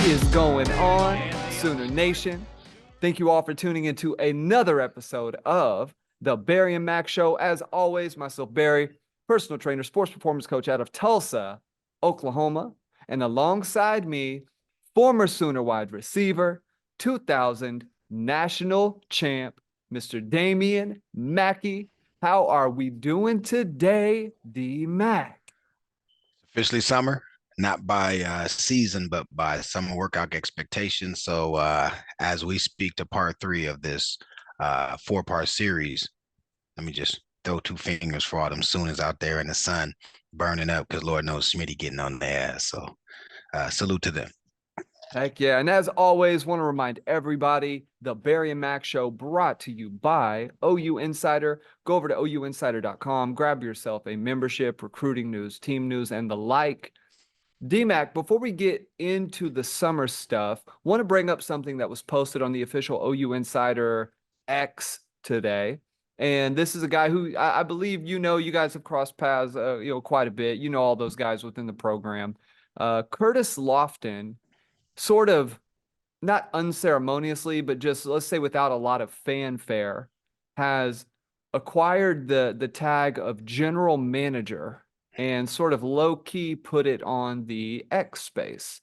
is going on, Sooner Nation? Thank you all for tuning into another episode of the Barry and Mack Show. As always, myself, Barry, personal trainer, sports performance coach out of Tulsa, Oklahoma, and alongside me, former Sooner wide receiver, 2000 national champ, Mr. Damian Mackey. How are we doing today, D Mac? Officially summer, not by season, but by summer workout expectations. So as we speak to part three of this four-part series, let me just throw two fingers for all them Sooners out there in the sun burning up because Lord knows Schmidty getting on their ass. So salute to them. Heck yeah. And as always, want to remind everybody the Barry and Mack Show brought to you by OU Insider. Go over to ouinsider.com, grab yourself a membership, recruiting news, team news, and the like. DMAC, before we get into the summer stuff, want to bring up something that was posted on the official OU Insider X today. And this is a guy who I believe you guys have crossed paths quite a bit. You know all those guys within the program. Curtis Lofton, sort of not unceremoniously, but just let's say without a lot of fanfare, has acquired the tag of general manager and sort of low key put it on the X space.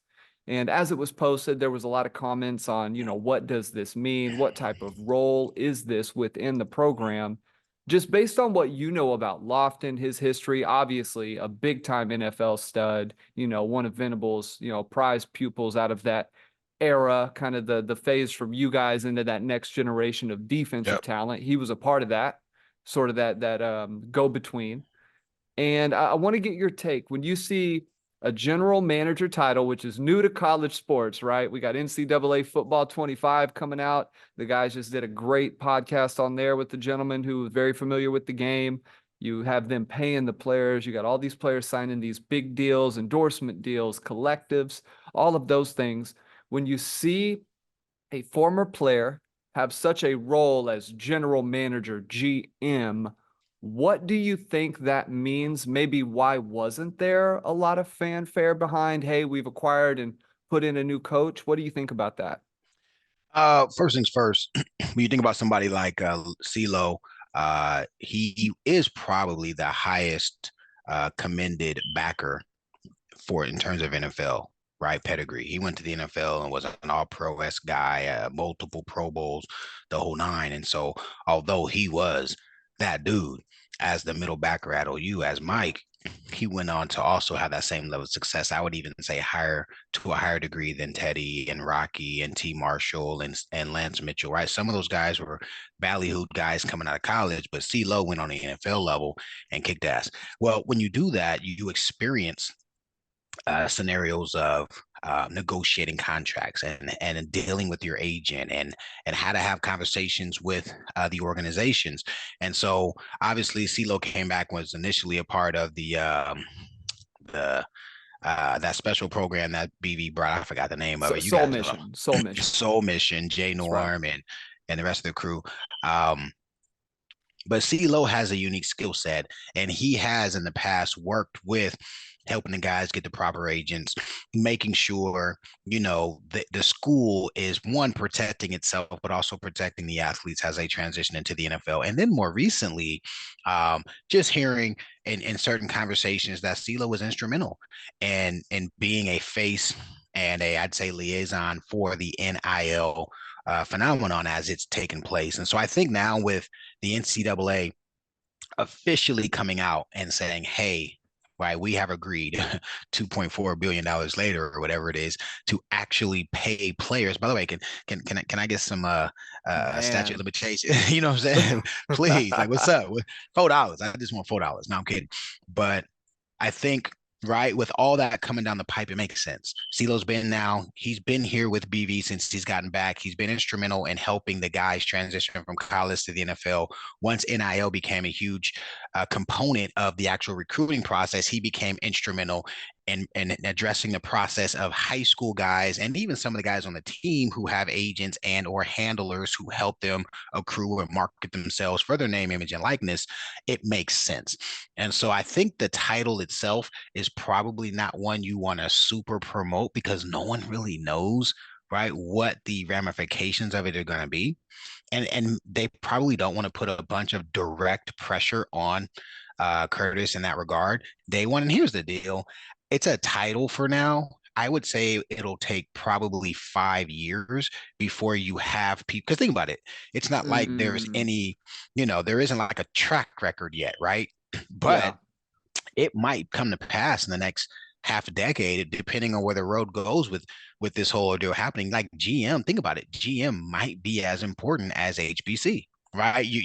And as it was posted, there was a lot of comments on, what does this mean? What type of role is this within the program? Just based on what you know about Lofton, his history, obviously a big time NFL stud, one of Venable's, prize pupils out of that era, kind of the phase from you guys into that next generation of defensive talent. He was a part of that, sort of that go between. And I want to get your take when you see a general manager title, which is new to college sports, right? We got NCAA football 25 coming out. The guys just did a great podcast on there with the gentleman who was very familiar with the game. You have them paying the players. You got all these players signing these big deals, endorsement deals, collectives, all of those things. When you see a former player have such a role as general manager, GM, what do you think that means? Maybe why wasn't there a lot of fanfare behind, hey, we've acquired and put in a new coach? What do you think about that? First things first, when you think about somebody like CeeLo, he is probably the highest commended backer for in terms of NFL, right? Pedigree. He went to the NFL and was an all-pro-esque guy, multiple Pro Bowls, the whole nine. And so, although he was that dude as the middle backer at OU, as Mike, he went on to also have that same level of success. I would even say higher to a higher degree than Teddy and Rocky and T. Marshall and Lance Mitchell, right? Some of those guys were ballyhooed guys coming out of college, but CeeLo went on the NFL level and kicked ass. Well, when you do that, you experience scenarios of negotiating contracts and dealing with your agent and how to have conversations with the organizations. And so obviously CeeLo came back, was initially a part of the that special program that BV brought. I forgot the name of it. You Soul guys know. Mission, Soul Mission. Soul Mission, Jay That's right. Norm and the rest of the crew. But CeeLo has a unique skill set, and he has in the past worked with helping the guys get the proper agents, making sure, the school is one, protecting itself, but also protecting the athletes as they transition into the NFL. And then more recently, just hearing in certain conversations that CeeLo was instrumental in being a face and I'd say liaison for the NIL phenomenon as it's taken place. And so I think now with the NCAA officially coming out and saying, hey, right, we have agreed $2.4 billion later or whatever it is to actually pay players. By the way, can I get some statute of limitations? You know what I'm saying? Please, like, what's up? $4. I just want $4. No, I'm kidding. But I think, right, with all that coming down the pipe, it makes sense. He's been here with BV since he's gotten back. He's been instrumental in helping the guys transition from college to the NFL. Once NIL became a huge component of the actual recruiting process, he became instrumental and addressing the process of high school guys and even some of the guys on the team who have agents and or handlers who help them accrue or market themselves for their name, image, and likeness, it makes sense. And so I think the title itself is probably not one you want to super promote because no one really knows, right, what the ramifications of it are going to be. And they probably don't want to put a bunch of direct pressure on Curtis in that regard. They want, and here's the deal, it's a title for now. I would say it'll take probably 5 years before you have people. Because think about it, it's not like there's Mm, any, there isn't like a track record yet, right? But yeah. it might come to pass in the next half a decade, depending on where the road goes with this whole ordeal happening. Like GM, think about it. GM might be as important as HBC, right? Yeah.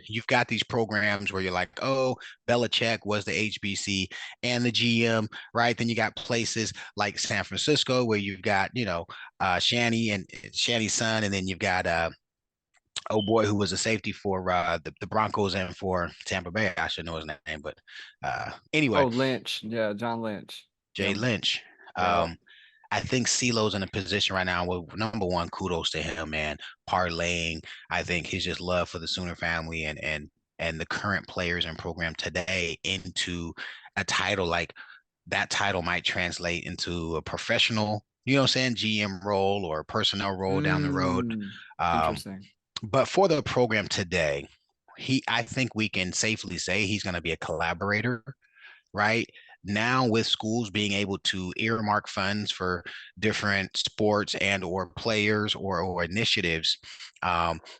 You've got these programs where you're like, oh, Belichick was the HBC and the GM, right? Then you got places like San Francisco where you've got Shanny and Shanny's son, and then you've got oh boy, who was a safety for the Broncos and for Tampa Bay. I should know his name, but anyway, Oh, Lynch. Yeah, John Lynch. Jay Yep. Lynch. Yep. I think CeeLo's in a position right now where number one, kudos to him, man. Parlaying, I think his just love for the Sooner family and the current players and program today into a title like that title might translate into a professional, you know what I'm saying, GM role or personnel role down the road. Mm, Um, interesting. but for the program today, I think we can safely say he's going to be a collaborator, right? Now with schools being able to earmark funds for different sports and or players or initiatives,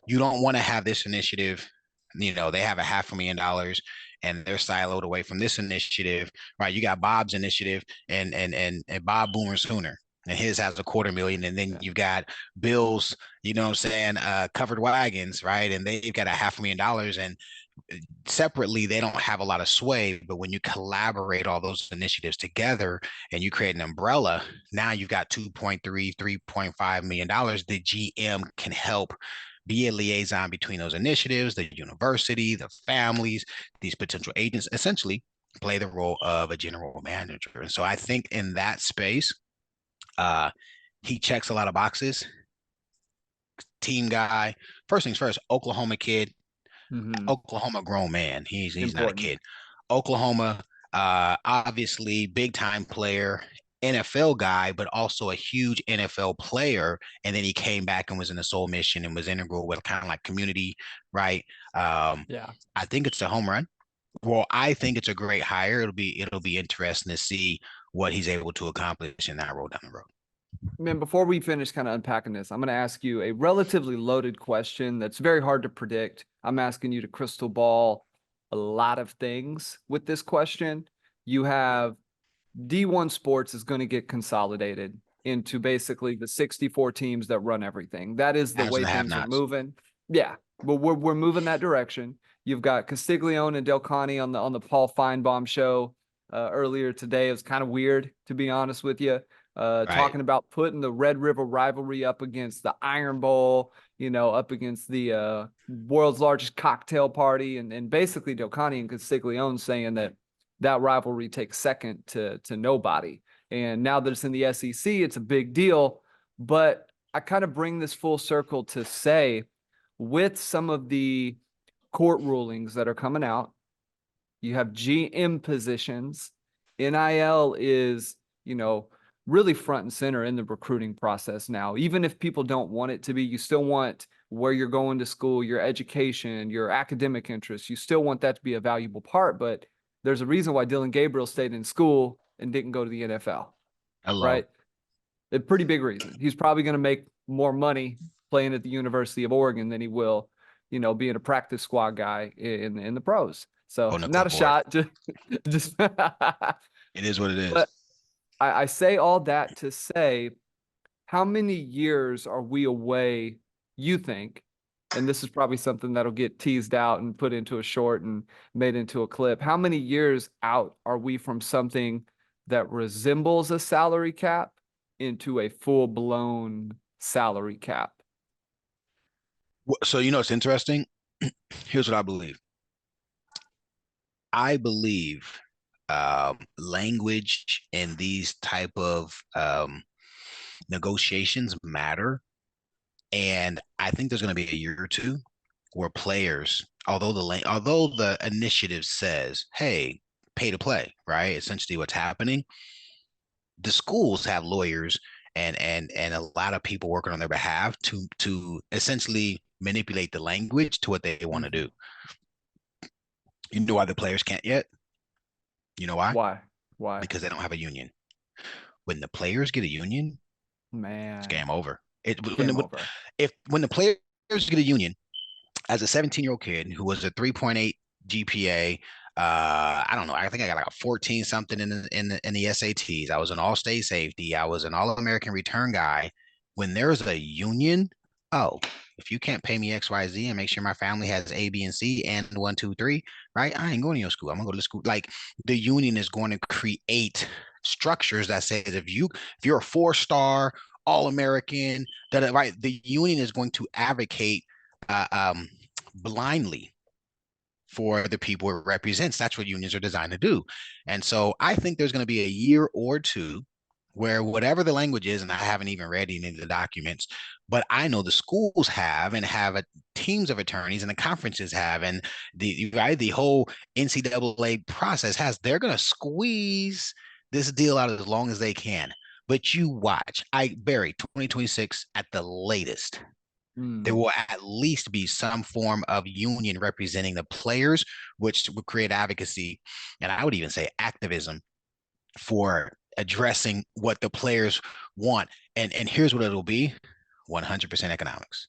you don't want to have this initiative, they have $500,000 and they're siloed away from this initiative, right? You got Bob's initiative and Bob Boomer Sooner. And his has 250,000. And then Yeah. you've got Bill's, covered wagons, right? And they've got $500,000. And separately they don't have a lot of sway, but when you collaborate all those initiatives together and you create an umbrella, now you've got 3.5 million dollars. The GM can help be a liaison between those initiatives, the university, the families, these potential agents, essentially play the role of a general manager. And so I think in that space, uh he checks a lot of boxes. Team guy, first things first, Oklahoma kid, Hmm. Oklahoma grown man. He's not a Important. kid. Oklahoma, obviously big time player, NFL guy, but also a huge NFL player. And then he came back and was in the Soul Mission and was integral with kind of like community, right? Um, Yeah. I think it's a home run. Well, I think it's a great hire. It'll be interesting to see what he's able to accomplish in that role down the road. Man, before we finish kind of unpacking this, I'm going to ask you a relatively loaded question that's very hard to predict. I'm asking you to crystal ball a lot of things with this question. You have D1 sports is going to get consolidated into basically the 64 teams that run everything. That is the Haves way and the things are have-nots. moving. Yeah, but we're moving that direction. You've got Castiglione and Del Conte on the Paul Feinbaum show earlier today. It was kind of weird, to be honest with you. Right. Talking about putting the Red River rivalry up against the Iron Bowl, up against the world's largest cocktail party, and basically Del Conte and Castiglione saying that rivalry takes second to nobody. And now that it's in the SEC, it's a big deal. But I kind of bring this full circle to say, with some of the court rulings that are coming out, you have GM positions. NIL is, really front and center in the recruiting process now. Even if people don't want it to be, you still want where you're going to school, your education, your academic interests. You still want that to be a valuable part. But there's a reason why Dylan Gabriel stayed in school and didn't go to the NFL, Hello. right? A pretty big reason. He's probably going to make more money playing at the University of Oregon than he will, being a practice squad guy in the pros. So On the not a clipboard. shot, just but It is what it is. I say all that to say, how many years are we away, you think? And this is probably something that'll get teased out and put into a short and made into a clip. How many years out are we from something that resembles a salary cap into a full-blown salary cap? So it's interesting. Here's what I believe. I believe language in these type of negotiations matter. And I think there's going to be a year or two where players, although the initiative says, "Hey, pay to play," right? Essentially, what's happening, the schools have lawyers and a lot of people working on their behalf to essentially manipulate the language to what they want to Mm-hmm. do. You know why the players can't yet? You know why? Why? Why? Because they don't have a union. When the players get a union, it's Man, game over. It game over. when the players get a union, as a 17-year-old kid who was a 3.8 GPA, I don't know. I think I got like a 14 something in the SATs. I was an all-state safety. I was an all-American return guy. When there's a union, oh, if you can't pay me XYZ and make sure my family has A, B, and C and one, two, three, right? I ain't going to your school. I'm gonna go to the school. Like the union is going to create structures that says if you're a 4-star all-American, that right, the union is going to advocate uh, um, blindly for the people it represents. That's what unions are designed to do. And so I think there's going to be a year or two where whatever the language is, and I haven't even read any of the documents, but I know the schools have and have teams of attorneys and the conferences have, and the whole NCAA process has. They're going to squeeze this deal out as long as they can. But you watch, Barry, 2026 at the latest there Mm, will at least be some form of union representing the players, which would create advocacy, and I would even say activism for addressing what the players want. And here's what it'll be: 100% economics.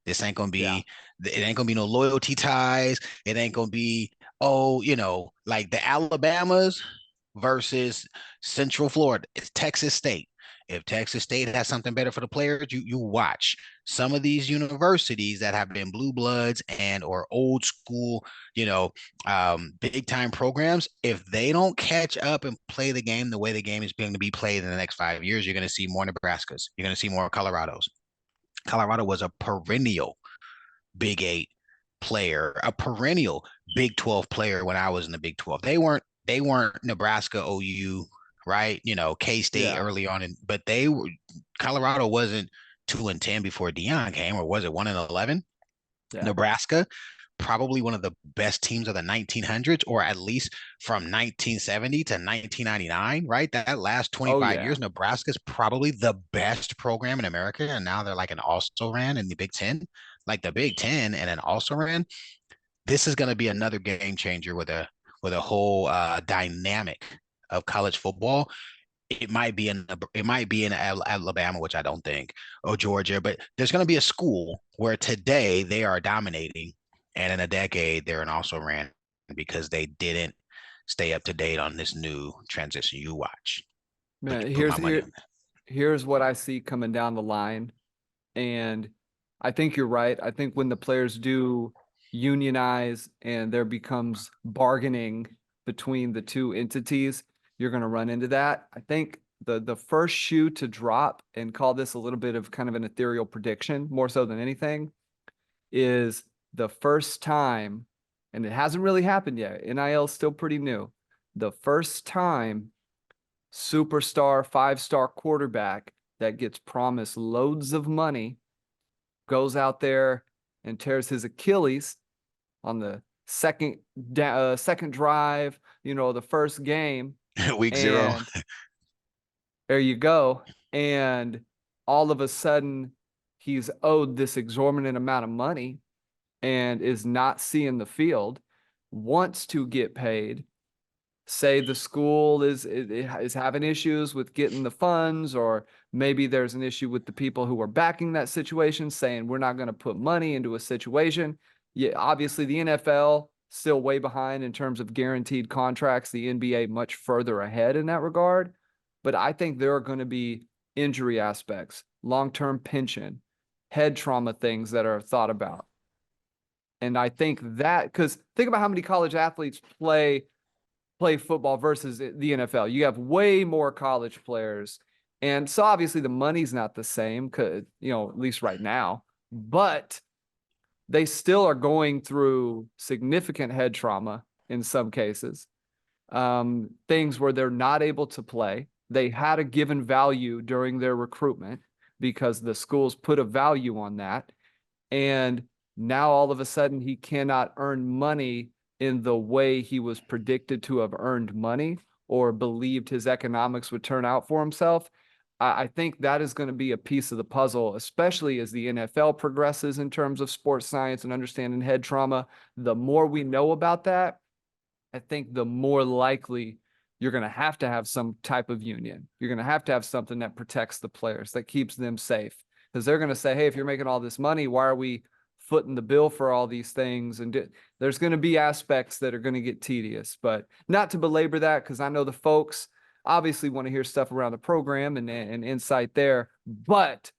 This ain't gonna yeah. be. It ain't gonna be no loyalty ties. It ain't gonna be, oh, like the Alabamas versus Central Florida. It's Texas State. If Texas State has something better for the players, you watch. Some of these universities that have been blue bloods and or old school, big time programs, if they don't catch up and play the game the way the game is going to be played in the next 5 years, you're going to see more Nebraskas. You're going to see more Colorados. Colorado was a perennial Big Eight player, a perennial Big 12 player when I was in the Big 12. They weren't Nebraska, OU, right? K State Yeah. early on, but they were. Colorado wasn't 2-10 before Dion came, or was it 1-11? Yeah. Nebraska, probably one of the best teams of the 1900s, or at least from 1970 to 1999, right? That last Oh 25 yeah. years, Nebraska's probably the best program in America. And now they're like an also ran in the Big Ten, like the Big Ten, and an also ran. This is going to be another game changer with a whole dynamic of college football. It might be in Alabama, which I don't think, or Georgia, but there's going to be a school where today they are dominating, and in a decade they're an also ran because they didn't stay up to date on this new transition. You watch, Man, put my money on that. here's what I see coming down the line. And I think you're right. I think when the players do unionize and there becomes bargaining between the two entities, you're going to run into that. I think the first shoe to drop, and call this a little bit of kind of an ethereal prediction, more so than anything, is the first time, and it hasn't really happened yet. NIL is still pretty new. The first time superstar 5-star quarterback that gets promised loads of money goes out there and tears his Achilles on the second drive, the first game, Week 0. and there you go. And all of a sudden, he's owed this exorbitant amount of money and is not seeing the field, wants to get paid. Say the school is having issues with getting the funds, or maybe there's an issue with the people who are backing that situation, saying we're not going to put money into a situation. Yeah, obviously the NFL still way behind in terms of guaranteed contracts, the NBA much further ahead in that regard. But I think there are going to be injury aspects, long-term pension, head trauma things that are thought about. And I think that, because think about how many college athletes play football versus the NFL. You have way more college players. And so obviously the money's not the same, cause, at least right now, but they still are going through significant head trauma in some cases. things where they're not able to play. They had a given value during their recruitment because the schools put a value on that. And now all of a sudden he cannot earn money in the way he was predicted to have earned money or believed his economics would turn out for himself. I think that is going to be a piece of the puzzle, especially as the NFL progresses in terms of sports science and understanding head trauma. The more we know about that, I think the more likely you're going to have some type of union. You're going to have something that protects the players, that keeps them safe. Because they're going to say, hey, if you're making all this money, why are we footing the bill for all these things? And there's going to be aspects that are going to get tedious, but not to belabor that, because I know the folks obviously want to hear stuff around the program and insight there. But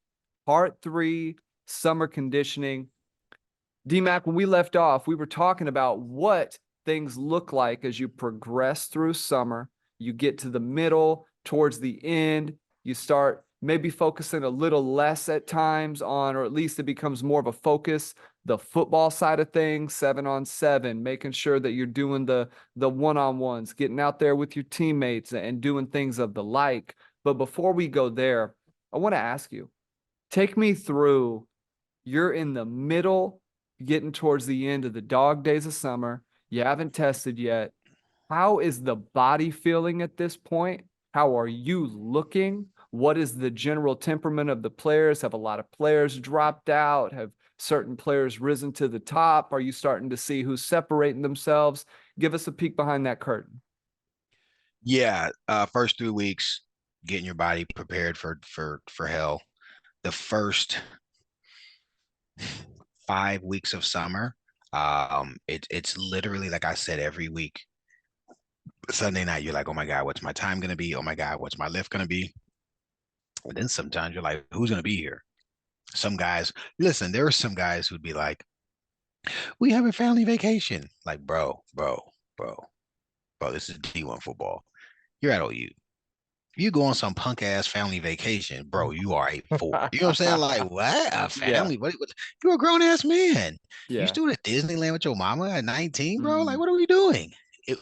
part 3, summer conditioning. DMAC, when we left off, we were talking about what things look like as you progress through summer. You get to the middle, towards the end, you start maybe focusing a little less at times on, or at least it becomes more of a focus, the football side of things, 7-on-7, making sure that you're doing the one-on-ones, getting out there with your teammates and doing things of the like. But before we go there, I want to ask you, take me through, you're in the middle, getting towards the end of the dog days of summer. You haven't tested yet. How is the body feeling at this point? How are you looking? What is the general temperament of the players? Have a lot of players dropped out? Have certain players risen to the top? Are you starting to see who's separating themselves? Give us a peek behind that curtain. Yeah, first 3 weeks, getting your body prepared for hell. The first 5 weeks of summer, it's literally like I said, every week. Sunday night, you're like, oh my God, what's my time gonna be? Oh my God, what's my lift gonna be? And then sometimes you're like, who's gonna be here? Some guys, listen, there are some guys who'd be like, we have a family vacation. Like, bro, this is D1 football. You're at OU. You go on some punk ass family vacation, bro, you are a 4. You know what I'm saying? Like, what? A Yeah, family? What? You're a grown ass man. You yeah. still at Disneyland with your mama at 19, bro? Like, Mm, what are we doing?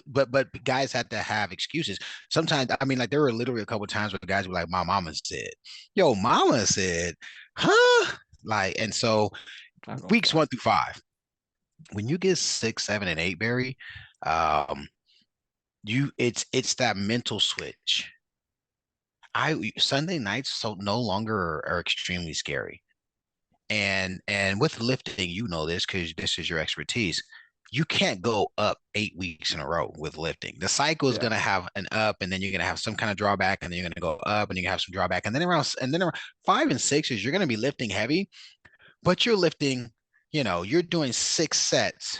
But guys have to have excuses. Sometimes, I mean, like there were literally a couple of times where guys were like, "My mama said," "Yo, mama said," huh? Like, and so not gonna weeks fly. 1 through 5, when you get 6, 7, and 8, Barry, um, it's that mental switch. I Sunday nights so no longer are extremely scary. And with lifting, you know this because this is your expertise. You can't go up 8 weeks in a row with lifting. The cycle is Yeah, gonna have an up, and then you're gonna have some kind of drawback, and then you're gonna go up, and you're gonna have some drawback, and then around 5 and 6 is you're gonna be lifting heavy, but you're lifting, you're doing 6 sets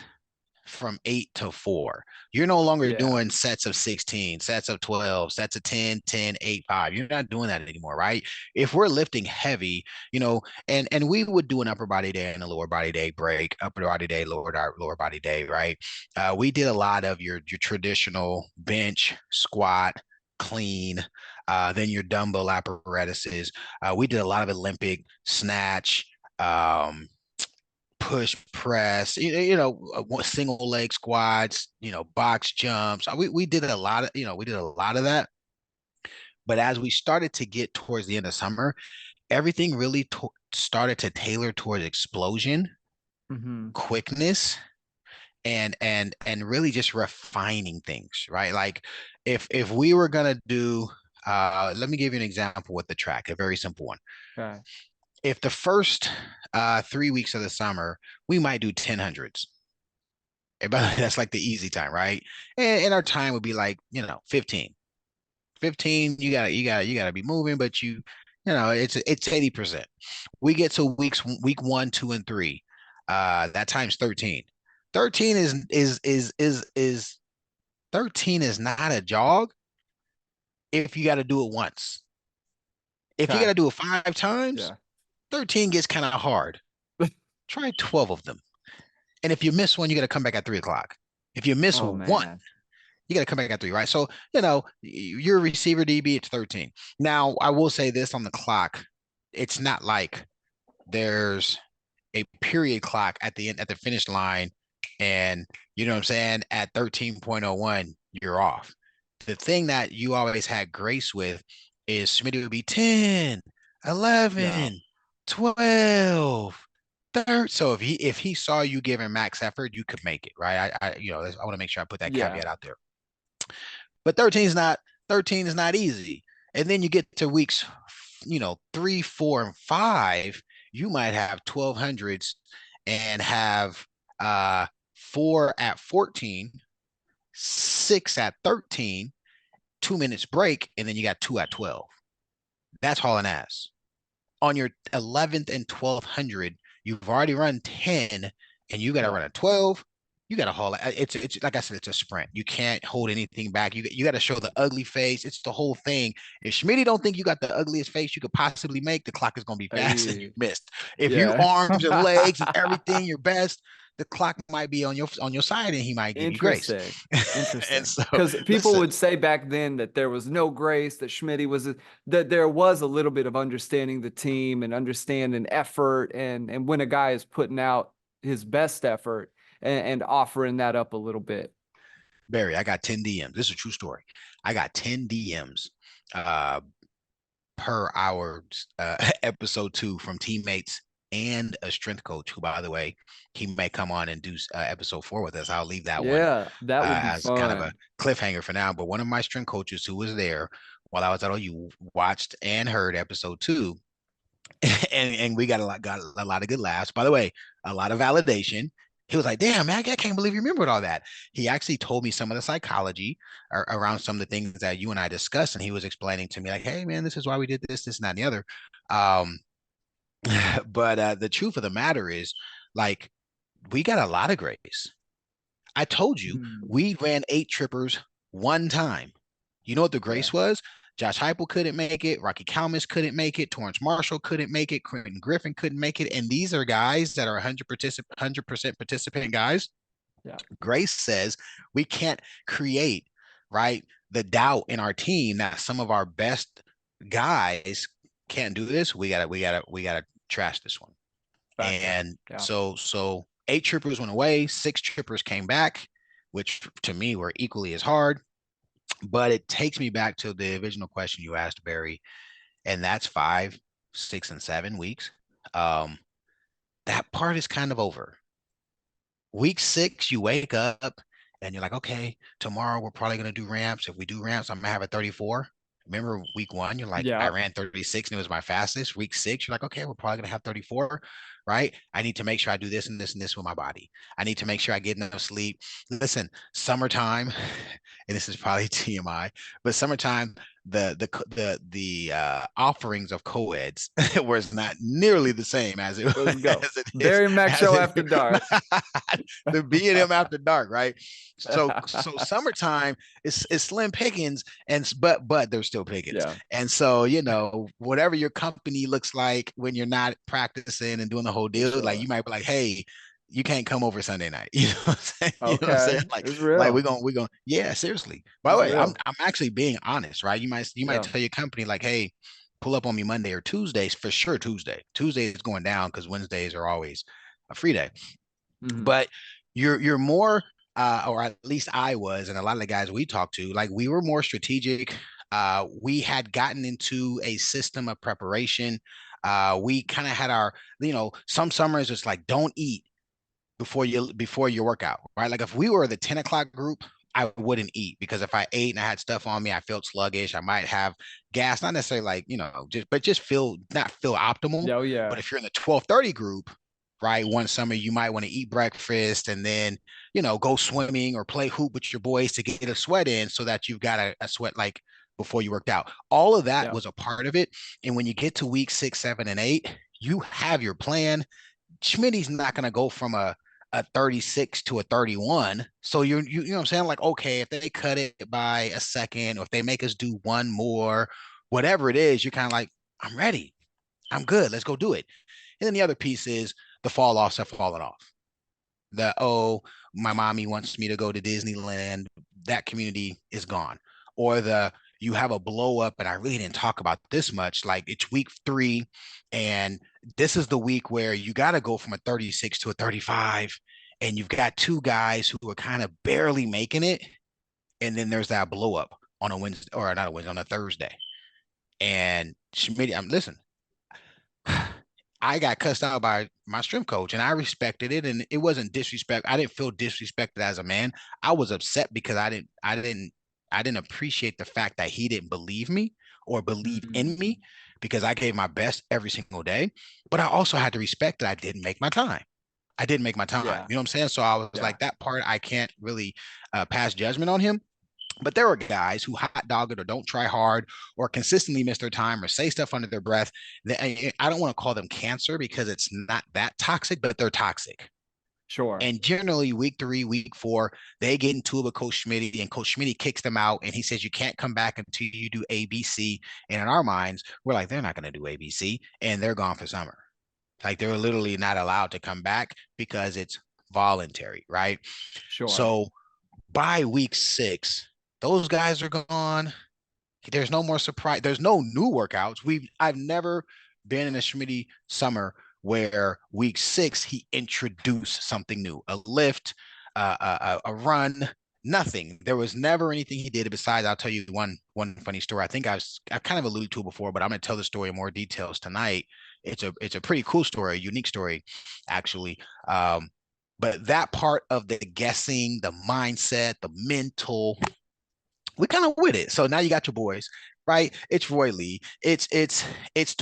from 8 to 4. You're no longer yeah. doing sets of 16, sets of 12, sets of 10, 10, 8, 5. You're not doing that anymore, right? If we're lifting heavy, and we would do an upper body day and a lower body day break, upper body day, lower body day, right? We did a lot of your traditional bench, squat, clean, then your dumbbell apparatuses. We did a lot of Olympic snatch, push press, single leg squats, box jumps. We did a lot of, we did a lot of that. But as we started to get towards the end of summer, everything really started to tailor towards explosion, Mm-hmm. quickness, and really just refining things, right? Like if we were gonna do, let me give you an example with the track, a very simple one. Okay. If the first 3 weeks of the summer, we might do 10 hundreds. But that's like the easy time, right? And our time would be like, 15. 15, you gotta be moving, but it's 80%. We get to week 1, 2, and 3. That time's 13. 13 is 13 is not a jog if you gotta do it once. If you Okay. gotta do it 5 times, Yeah. 13 gets kind of hard. Try 12 of them. And if you miss one, you got to come back at 3 o'clock. If you miss Oh one, man. you got to come back at 3, right? So, you're a receiver DB, it's 13. Now, I will say this on the clock. It's not like there's a period clock at the end, at the finish line, and you know what I'm saying? At 13.01, you're off. the thing that you always had grace with is Schmidty would be 10, Yeah. 11, 12, 13. So if he saw you giving max effort, you could make it, right? I want to make sure I put that Yeah. caveat out there. But 13 is not easy. And then you get to weeks, 3, 4, and 5, you might have 1200s and have 4 at 14, 6 at 13, 2 minutes break, and then you got 2 at 12. That's hauling ass. On your 11th and 1200, you've already run 10 and you got to Yeah. run a 12. You got to haul it. It's like I said, it's a sprint. You can't hold anything back. You got to show the ugly face. It's the whole thing. If Schmitty don't think you got the ugliest face you could possibly make, the clock is going to be fast and you Hey. missed. If you Yeah. arms and legs and everything your best, the clock might be on your side and he might give you grace. Interesting. And Interesting. so, Because people listen, would say back then that there was no grace, that Schmitty that there was a little bit of understanding the team and understanding effort, and when a guy is putting out his best effort and offering that up a little bit. Barry, I got 10 DMs. This is a true story. I got 10 DMs uh, per hour episode 2 from teammates and a strength coach who, by the way, he may come on and do episode 4 with us. I'll leave that one Yeah, that would be as kind of a fun. cliffhanger for now. But one of my strength coaches who was there while I was at OU watched and heard episode 2, and we got a lot of good laughs. By the way, a lot of validation. He was like, "Damn, man, I can't believe you remembered all that." He actually told me some of the psychology around some of the things that you and I discussed, and he was explaining to me like, "Hey, man, this is why we did this, and that, and the other." Um, but the truth of the matter is, like, we got a lot of grace. I told you Hmm. we ran 8 trippers one time. You know what the Yeah. grace was? Josh Heupel couldn't make it. Rocky Kalmus couldn't make it. Torrance Marshall couldn't make it. Quentin Griffin couldn't make it. And these are guys that are 100% participant guys. Yeah. Grace says we can't create, right, the doubt in our team that some of our best guys can't do this. We gotta trash this one. Factor. And Yeah. so 8 trippers went away, 6 trippers came back, which to me were equally as hard. But it takes me back to the original question you asked, Barry, and that's 5, 6, and 7 weeks. Um, that part is kind of over. Week 6, you wake up and you're like, okay, tomorrow we're probably gonna do ramps. If we do ramps, I'm gonna have a 34. Remember week 1, you're like, I Yeah. ran 36 and it was my fastest. Week 6, you're like, okay, we're probably gonna have 34, right? I need to make sure I do this and this and this with my body. I need to make sure I get enough sleep. Listen, summertime, and this is probably TMI, but summertime, the offerings of co-eds was not nearly the same as it Let's go. as it is Barry and Mack as show it after dark. the B&M after dark, right? So summertime is slim pickings, and but there's still pickings. Yeah. And so, whatever your company looks like when you're not practicing and doing the whole For deal, like sure. you might be like, hey, you can't come over Sunday night. You know what I'm saying? You know what I'm saying? Okay. It's Like real. we're going, yeah, seriously. By the It's way, I'm real. I'm actually being honest, right? You might Yeah. tell your company like, hey, pull up on me Monday or Tuesdays for sure. Tuesday is going down because Wednesdays are always a free day. Hmm. But you're more or at least I was, and a lot of the guys we talked to, like we were more strategic. We had gotten into a system of preparation. We kind of had our, some summers it's like don't eat before your workout, right? Like if we were the 10 o'clock group, I wouldn't eat because if I ate and I had stuff on me, I felt sluggish. I might have gas, not necessarily like, just feel not feel optimal. Oh But yeah. if you're in the 12:30 group, right, one summer you might want to eat breakfast and then, go swimming or play hoop with your boys to get a sweat in so that you've got a sweat like before you worked out. All of that Yeah. was a part of it. And when you get to week 6, 7, and 8, you have your plan. Schmidt's not going to go from a 36 to a 31. So you know what I'm saying? Like, okay, if they cut it by a second, or if they make us do one more, whatever it is, you're kind of like, I'm ready. I'm good. Let's go do it. And then the other piece is the fall off stuff falling off. My mommy wants me to go to Disneyland. That community is gone. Or you have a blow up, and I really didn't talk about this much. Like it's week 3, and this is the week where you got to go from a 36 to a 35, and you've got 2 guys who are kind of barely making it, and then there's that blow up. on a Wednesday, or not a Wednesday, on a Thursday. And Schmidty, I'm listen. I got cussed out by my strength coach, and I respected it, and it wasn't disrespect. I didn't feel disrespected as a man. I was upset because I didn't appreciate the fact that he didn't believe me or believe in Mhm. me, because I gave my best every single day. But I also had to respect that I didn't make my time. I didn't make my time. Yeah. You know what I'm saying? So I was Yeah. like, that part I can't really pass judgment on him. But there are guys who hot dog it or don't try hard or consistently miss their time or say stuff under their breath. That I don't want to call them cancer because it's not that toxic, but they're toxic. Sure. And generally, week 3, week 4, they get into it with Coach Schmidty, and Coach Schmidty kicks them out, and he says you can't come back until you do ABC. And in our minds, we're like, they're not going to do ABC, and they're gone for summer. Like they're literally not allowed to come back because it's voluntary, right? Sure. So by week 6, those guys are gone. There's no more surprise. There's no new workouts. I've never been in a Schmitty summer where week 6 he introduced something new, a lift, a run, nothing. There was never anything he did besides. I'll tell you one funny story. I think I kind of alluded to it before, but I'm going to tell the story in more details tonight. It's a pretty cool story, a unique story, actually. But that part of the guessing, the mindset, the mental, we kind of with it. So now you got your boys, right? It's Roy Lee, it's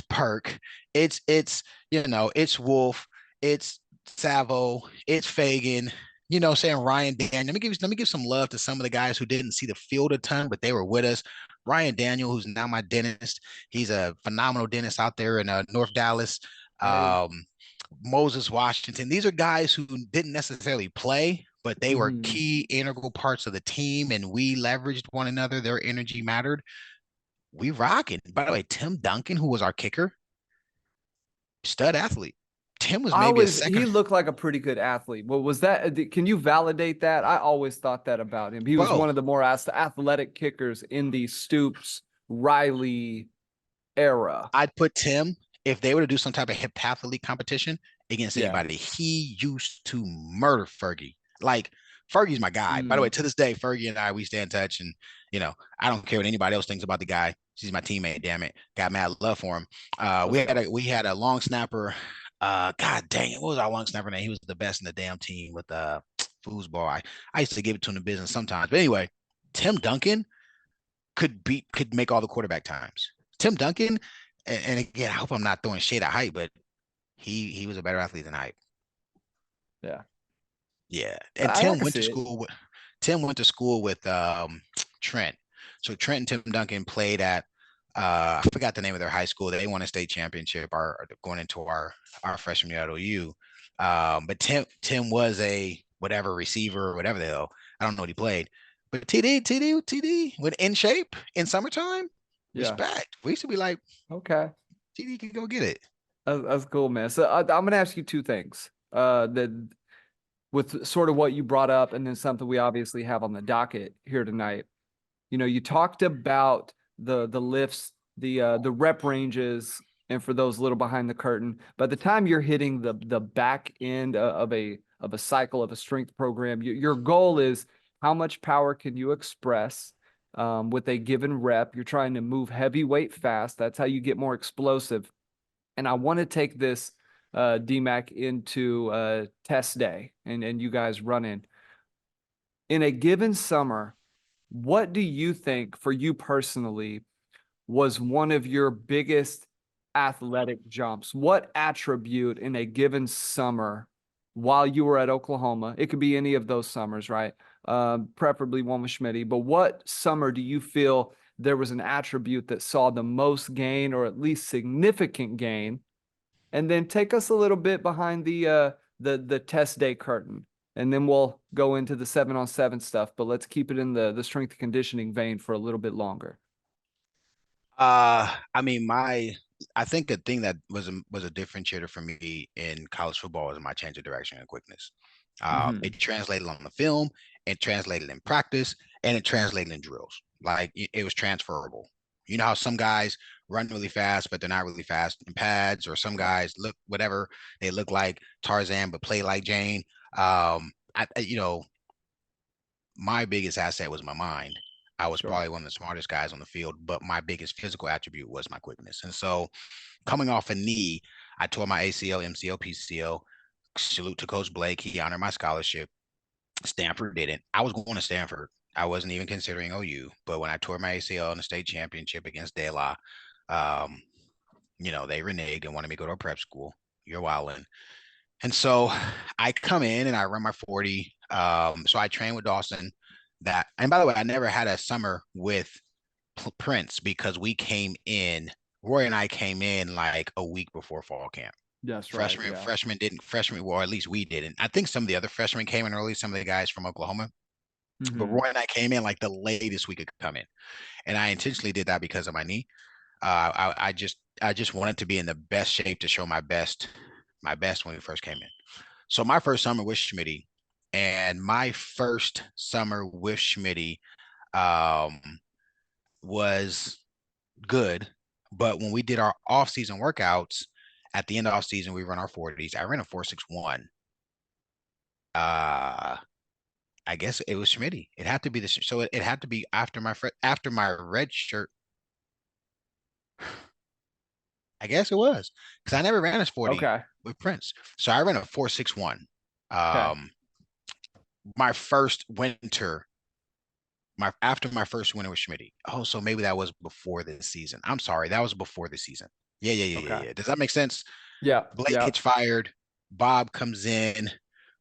Perk, it's Wolf, it's Savo, it's Fagan. Saying Ryan Daniel. Let me give some love to some of the guys who didn't see the field a ton, but they were with us. Ryan Daniel, who's now my dentist. He's a phenomenal dentist out there in North Dallas. Hey. Um, Moses Washington. These are guys who didn't necessarily play, but they were Mhm. key integral parts of the team, and we leveraged one another. Their energy mattered. We rocking. By the way, Tim Duncan, who was our kicker, stud athlete. Tim was maybe a He second. looked like a pretty good athlete. What was that? Can you validate that? I always thought that about him. He was Bro, one of the more athletic kickers in the Stoops Riley era. I'd put Tim, if they were to do some type of heptathlete competition against Yeah. anybody, he used to murder Fergie. Like, Fergie's my guy. By the way, Mm, to this day, Fergie and I, we stay in touch, and I don't care what anybody else thinks about the guy. He's my teammate. Damn it, got mad love for him. We let's had go. a long snapper. God dang it, what was our long snapper name? He was the best in the damn team with foosball. I used to give it to him in business sometimes. But anyway, Tim Duncan could make all the quarterback times. Tim Duncan, and again, I hope I'm not throwing shade at height, but he was a better athlete than height. Yeah. Yeah, and I can see it. Tim went to school with Trent. So Trent and Tim Duncan played at I forgot the name of their high school. They won a state championship going into our freshman year at OU. But Tim was a whatever receiver or whatever the hell. I don't know what he played. But TD, when in shape in summertime, Yeah. respect. We used to be like, Okay. TD can go get it. That's cool, man. So I'm gonna ask you two things. That with sort of what you brought up, and then something we obviously have on the docket here tonight. You talked about the lifts, the rep ranges, and for those little behind the curtain, by the time you're hitting the back end of a cycle of a strength program, your goal is how much power can you express with a given rep. You're trying to move heavy weight fast. That's how you get more explosive. And I want to take this DMAC into test day and you guys running in a given summer. What do you think for you personally was one of your biggest athletic jumps? What attribute in a given summer while you were at Oklahoma? It could be any of those summers, right? Preferably one with Schmidty. But what summer do you feel there was an attribute that saw the most gain or at least significant gain? And then take us a little bit behind the test day curtain, and then we'll go into the 7-on-7 stuff. But let's keep it in the strength and conditioning vein for a little bit longer. I mean, I think the thing that was a differentiator for me in college football was my change of direction and quickness. Mm-hmm. It translated on the film, it translated in practice, and it translated in drills. Like it was transferable. You know how some guys run really fast, but they're not really fast in pads, or some guys look whatever they look like Tarzan but play like Jane. My biggest asset was my mind. I was Sure. probably one of the smartest guys on the field, but my biggest physical attribute was my quickness. And so coming off a knee, I tore my ACL, MCL, PCL. Salute to Coach Blake. He honored my scholarship. Stanford didn't. I was going to Stanford. I wasn't even considering OU. But when I tore my ACL in the state championship against De La, um, they reneged and wanted me to go to a prep school. You're wilding. And so I come in and I run my 40. So I train with Dawson. And by the way, I never had a summer with Prince because Roy and I came in like a week before fall camp. That's right. Freshmen, Yeah. freshmen didn't, freshmen, well, at least we didn't. I think some of the other freshmen came in early, some of the guys from Oklahoma, but Mm-hmm. Roy and I came in like the latest we could come in. And I intentionally did that because of my knee. I just wanted to be in the best shape to show my best when we first came in. So my first summer with Schmidty, and my first summer with Schmidty um, was good. But when we did our off-season workouts, at the end of off-season, we run our 40s. I ran a 4.61. Uh, I guess it was Schmidty. It had to be so it had to be after my red shirt. I guess it was because I never ran a 40 Okay. with Prince. So I ran a 4.61. Okay. Um, my first winter, after my first winter with Schmidty. Oh, so maybe that was before this season. I'm sorry, that was before the season. Yeah, yeah, yeah, Okay. yeah, yeah. Does that make sense? Yeah. Blake Yeah. gets fired. Bob comes in.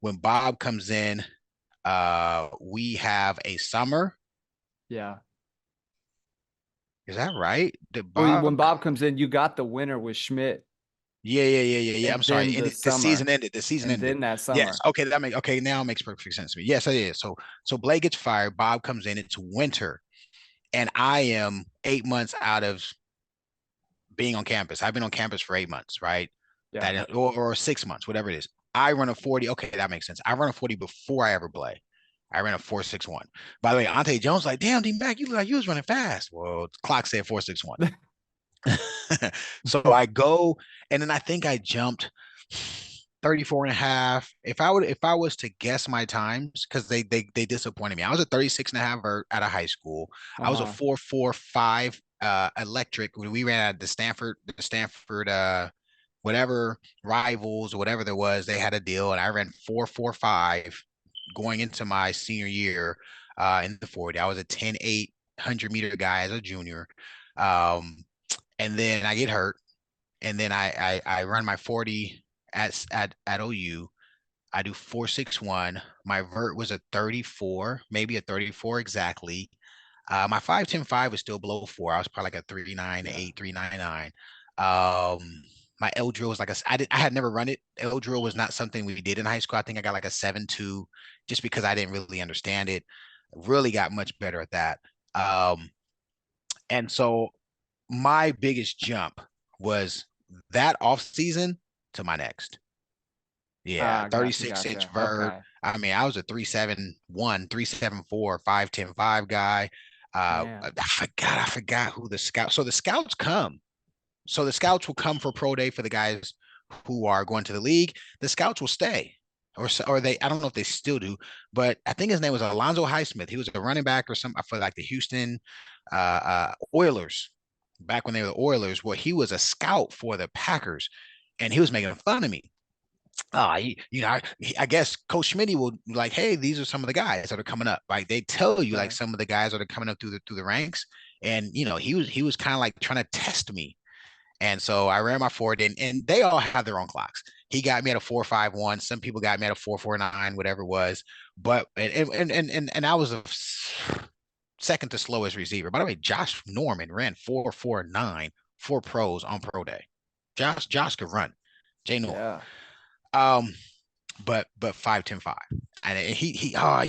When Bob comes in, we have a summer. Yeah. Is that right? Did When Bob? Bob comes in, you got the winner with Schmidt, Yeah, yeah, yeah, yeah, yeah. I'm and sorry. then And the the season summer, ended. The season and ended. then that Yes. summer. Okay. Okay. Now it makes perfect sense to me. Yes, it is. So Blake gets fired. Bob comes in. It's winter, and I am 8 months out of being on campus. I've been on campus for 8 months, right? Yeah. Or 6 months, whatever it is. I run a 40. Okay, that makes sense. I run a 40 before I ever play. I ran a 4.61. By the way, Ante Jones like, damn, D Mac, you look like you was running fast. Well, the clock said 4.61. So I go, and then I think I jumped 34 and a half. If I was to guess my times, because they disappointed me. I was a 36 and a half vert out of high school. I was a Uh-huh. 4.45 electric. We ran at the Stanford whatever rivals or whatever there was, they had a deal, and I ran 4.45 going into my senior year in the 40. I was a 10.8 100-meter guy as a junior. And then I get hurt, and then I run my 40 at OU. I do 4.61. My vert was a 34, maybe a 34 exactly. My 5.10.5 was still below 4. I was probably like a Yeah. 3.98, 3.99. My L drill was like I had never run it. L drill was not something we did in high school. I think I got like a 7.2 just because I didn't really understand it. Really got much better at that. And so my biggest jump was that off season to my next. Yeah, Ah, gotcha. 36-inch Gotcha. vert. Okay. I mean, I was a 3.71, 3.74, 5.10.5 guy. Man. I forgot who the scout. So the scouts come. So the scouts will come for pro day for the guys who are going to the league. The scouts will stay. Or they, I don't know if they still do, but I think his name was Alonzo Highsmith. He was a running back or something for like the Houston Oilers back when they were the Oilers. Well, he was a scout for the Packers, and he was making fun of me. I guess Coach Schmidty will like, hey, these are some of the guys that are coming up. Like they tell you, like Right. some of the guys that are coming up through the ranks, and he was kind of like trying to test me. And so I ran my 40, and they all have their own clocks. He got me at a 4.51. Some people got me at a 4.49, whatever it was. But and I was a second to slowest receiver. By the way, Josh Norman ran 4.49 for pros on pro day. Josh could run. Jay Norm. Yeah. Um, but 5.10.5. And he I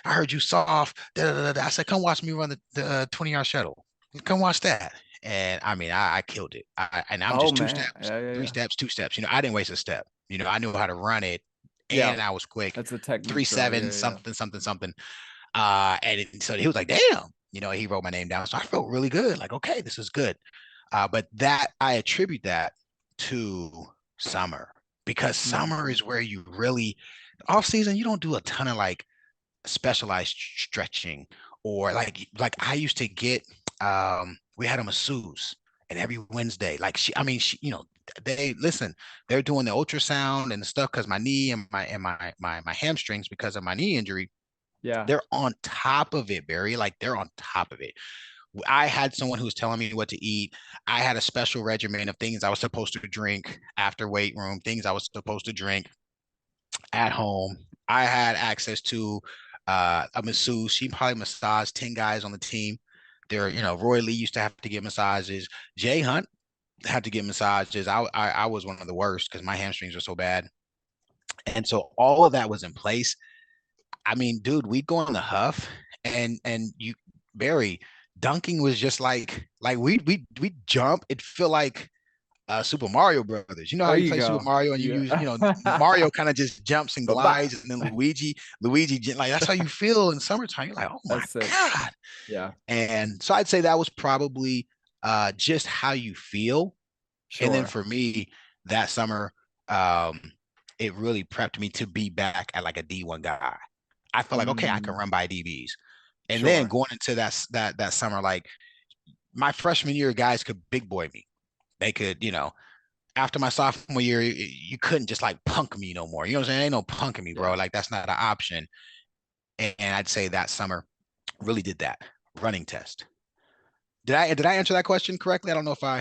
heard you soft. Da, da, da, da. I said, come watch me run the 20-yard shuttle. Come watch that. And I mean, I killed it. And I'm Oh just two man. steps, Yeah. Yeah. three Yeah. steps, two steps. I didn't waste a step. I knew how to run it, Yeah. and I was quick. That's a technique Three throw. seven Yeah. Yeah. something something something. So he was like, damn. He wrote my name down. So I felt really good. Like, okay, this is good. But that I attribute that to summer, because Mm-hmm. summer is where you really off season. You don't do a ton of like specialized stretching or like I used to get we had a masseuse, and every Wednesday, like she, they listen, they're doing the ultrasound and the stuff because my knee and my hamstrings because of my knee injury, Yeah. they're on top of it, Barry. Like they're on top of it. I had someone who was telling me what to eat. I had a special regimen of things I was supposed to drink after weight room, things I was supposed to drink at home. I had access to a masseuse. She probably massaged 10 guys on the team. Roy Lee used to have to get massages. Jay Hunt had to get massages. I was one of the worst because my hamstrings were so bad. And so all of that was in place. I mean, dude, we'd go on the huff and you Barry dunking was just like we jump. It feel like Super Mario Brothers. You know how There you you play Super go. Mario and you use, Yeah. Mario kind of just jumps and Bye-bye. glides, and then Luigi, like that's how you feel in summertime. You're like, oh my That's sick. God. Yeah. And so I'd say that was probably just how you feel. And then Sure. for me, that summer, um, it really prepped me to be back at like a D1 guy. I felt like, okay, I can Mm, run by DBs. And then sure. going into that summer, like my freshman year, guys could big boy me. They could, after my sophomore year, you couldn't just like punk me no more. You know what I'm saying? Ain't no punking me, bro. Yeah. Like that's not an option. And I'd say that summer really did that running test. Did I answer that question correctly? Yeah, I don't know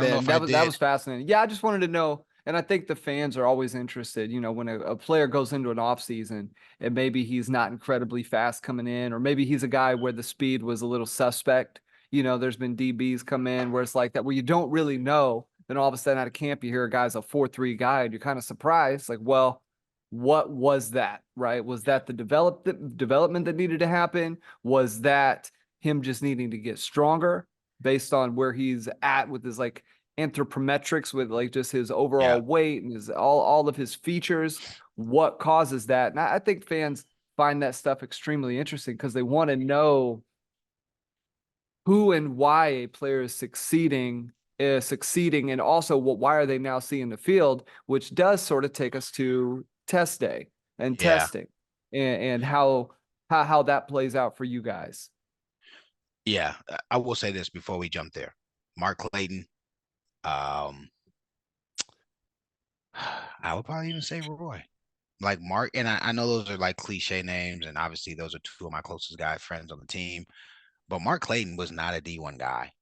man, if I that did. was fascinating. Yeah, I just wanted to know, and I think the fans are always interested. When a player goes into an off season and maybe he's not incredibly fast coming in, or maybe he's a guy where the speed was a little suspect. There's been DBs come in where it's like that, where you don't really know. Then all of a sudden out of camp, you hear a guy's a 4.3 guy, and you're kind of surprised. Like, well, what was that? Right? Was that the development that needed to happen? Was that him just needing to get stronger based on where he's at with his like anthropometrics, with like just his Yeah. overall weight and his all of his features? What causes that? And I think fans find that stuff extremely interesting because they want to know who and why a player is succeeding, and also why are they now seeing the field, which does sort of take us to test day and Yeah. testing, and how that plays out for you guys. Yeah. I will say this before we jump there. Mark Clayton, um, I would probably even say Roy. Like Mark, and I know those are like cliche names, and obviously those are two of my closest guy friends on the team. But Mark Clayton was not a D1 guy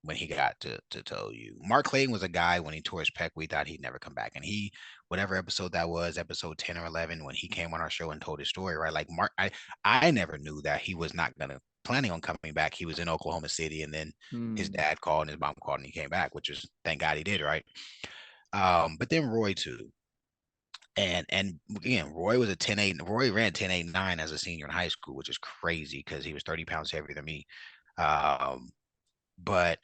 when he got to OU. Mark Clayton was a guy when he tore his pec, we thought he'd never come back. And whatever episode that was, episode 10 or 11, when he came on our show and told his story, right? Like Mark, I never knew that he was not gonna planning on coming back. He was in Oklahoma City, and then his Hmm. dad called and his mom called, and he came back, which is thank God he did, right? But then Roy too. And again, Roy was a 10-8. Roy ran 10.89 as a senior in high school, which is crazy because he was 30 pounds heavier than me. Um, but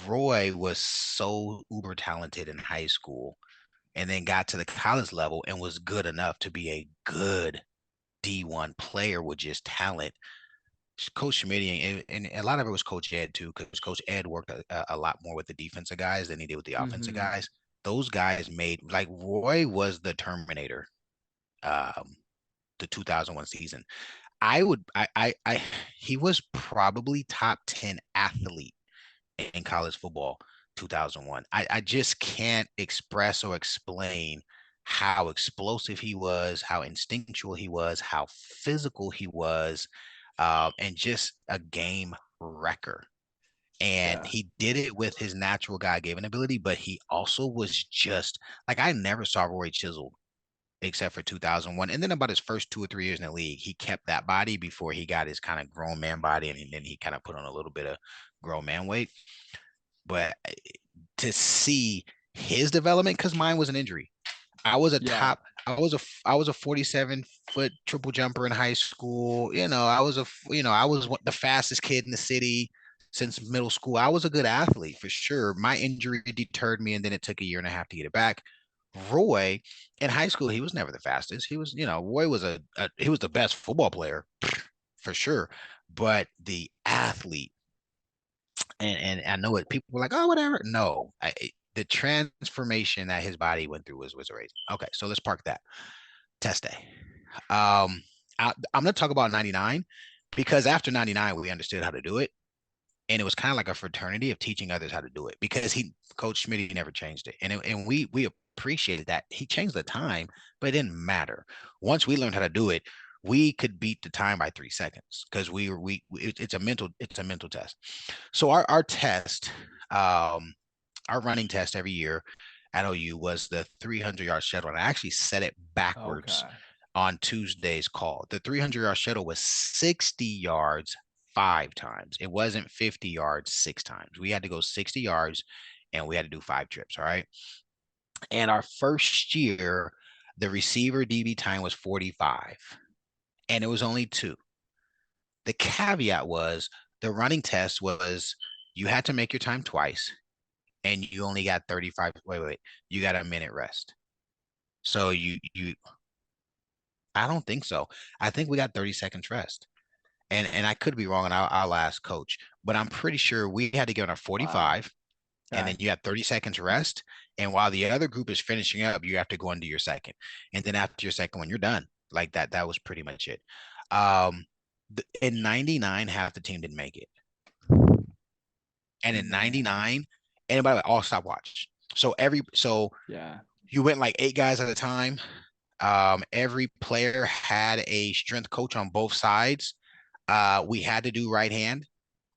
Roy was so uber talented in high school and then got to the college level and was good enough to be a good D1 player with just talent. Coach Schmidty, and a lot of it was Coach Ed too, because Coach Ed worked a lot more with the defensive guys than he did with the offensive Hmm. guys. Those guys made, like, Roy was the Terminator, um, the 2001 season. He was probably top 10 athlete in college football 2001. I just can't express or explain how explosive he was, how instinctual he was, how physical he was, and just a game wrecker. And Yeah. he did it with his natural God given ability, but he also was just like I never saw Roy chiseled except for 2001. And then about his first 2 or 3 years in the league, he kept that body before he got his kind of grown man body. And then he kind of put on a little bit of grown man weight. But to see his development, because mine was an injury. I was a Yeah. top. I was a 47-foot triple jumper in high school. I was the fastest kid in the city since middle school. I was a good athlete for sure. My injury deterred me, and then it took a year and a half to get it back. Roy in high school, he was never the fastest. Roy was he was the best football player for sure, but the athlete, and I know it. People were like, "Oh, whatever." No, the transformation that his body went through was amazing. Okay, so let's park that test day. Um, I'm going to talk about '99 because after 99, we understood how to do it. And it was kind of like a fraternity of teaching others how to do it because Coach Schmidty never changed it. And we appreciated that. He changed the time, but it didn't matter. Once we learned how to do it, we could beat the time by 3 seconds because it's a mental test. So our test, our running test every year at OU was the 300-yard shuttle. And I actually set it backwards Okay. on Tuesday's call. The 300-yard shuttle was 60 yards 5 times. It wasn't 50 yards 6 times. We had to go 60 yards and we had to do 5 trips. All right. And our first year, the receiver DB time was 45 and it was only 2. The caveat was the running test was you had to make your time twice and you only got 35. Wait. You got a minute rest. So I don't think so. I think we got 30 seconds rest. And I could be wrong, and I'll ask coach, but I'm pretty sure we had to give it a Wow. 45, and Okay. then you have 30 seconds rest. And while the other group is finishing up, you have to go into your second. And then after your second one, you're done. Like that was pretty much it. Um, in 99, half the team didn't make it. And in Man. 99, and by the way, all stopwatch. So Yeah. you went like 8 guys at a time. Every player had a strength coach on both sides. We had to do right hand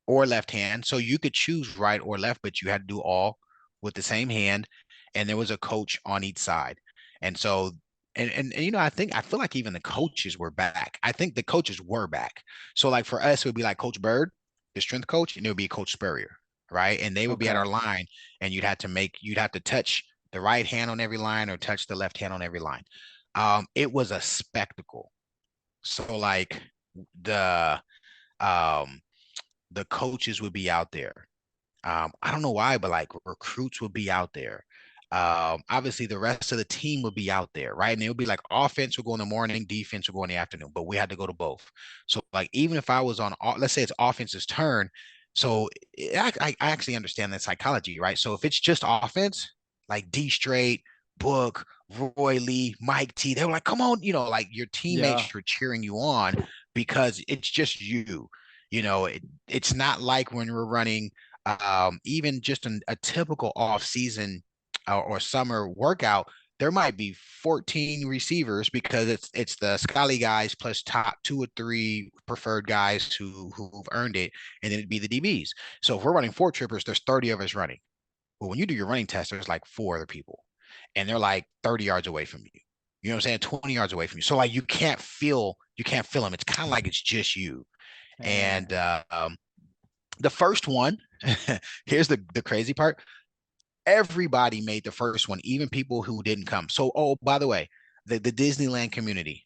or left hand. So you could choose right or left, but you had to do all with the same hand. And there was a coach on each side. And so, and I feel like even the coaches were back. I think the coaches were back. So like for us, it would be like Coach Bird, the strength coach, and it would be Coach Spurrier, right? And they would be at Okay. our line, and you'd have to touch the right hand on every line or touch the left hand on every line. It was a spectacle. So like the um the coaches would be out there. I don't know why, but like recruits would be out there. Obviously, the rest of the team would be out there, right? And it would be like offense would go in the morning, defense would go in the afternoon, but we had to go to both. So, like, even if I was on, let's say it's offense's turn, so I actually understand that psychology, right? So if it's just offense, like D Straight, Book, Roy Lee, Mike T, they were like, come on, like your Yeah. teammates were cheering you on because it's just you. It's not like when we're running even just a typical off season or summer workout, there might be 14 receivers because it's the Scally guys plus top 2 or 3 preferred guys who've earned it, and then it'd be the DBs. So if we're running 4 trippers, there's 30 of us running. But when you do your running test, there's like 4 other people, and they're like 30 yards away from you. You know what I'm saying? 20 yards away from you. So like you can't feel them. It's kind of like it's just you. And Man. the first one, here's the crazy part. Everybody made the first one, even people who didn't come. So, oh, by the way, the Disneyland community,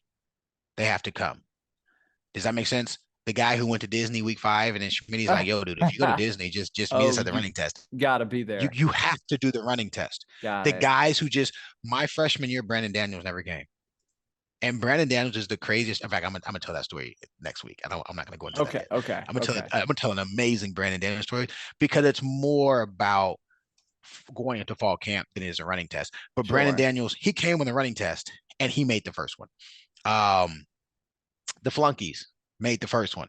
they have to come. Does that make sense? The guy who went to Disney week 5, and then Schmitty's like, "Yo, dude, if you go to Disney, just meet us Oh, at the you running test. gotta be You there. you have to do the running test." Got The it. guys who just my freshman year, Brandon Daniels never came. And Brandon Daniels is the craziest. In fact, I'm gonna tell that story next week. I'm not gonna go into that Okay. yet. Okay. Okay. I'm gonna tell an amazing Brandon Daniels story because it's more about going into fall camp than it is a running test. But Brandon Sure. Daniels, he came on the running test and he made the first one. Um, the flunkies made the first one.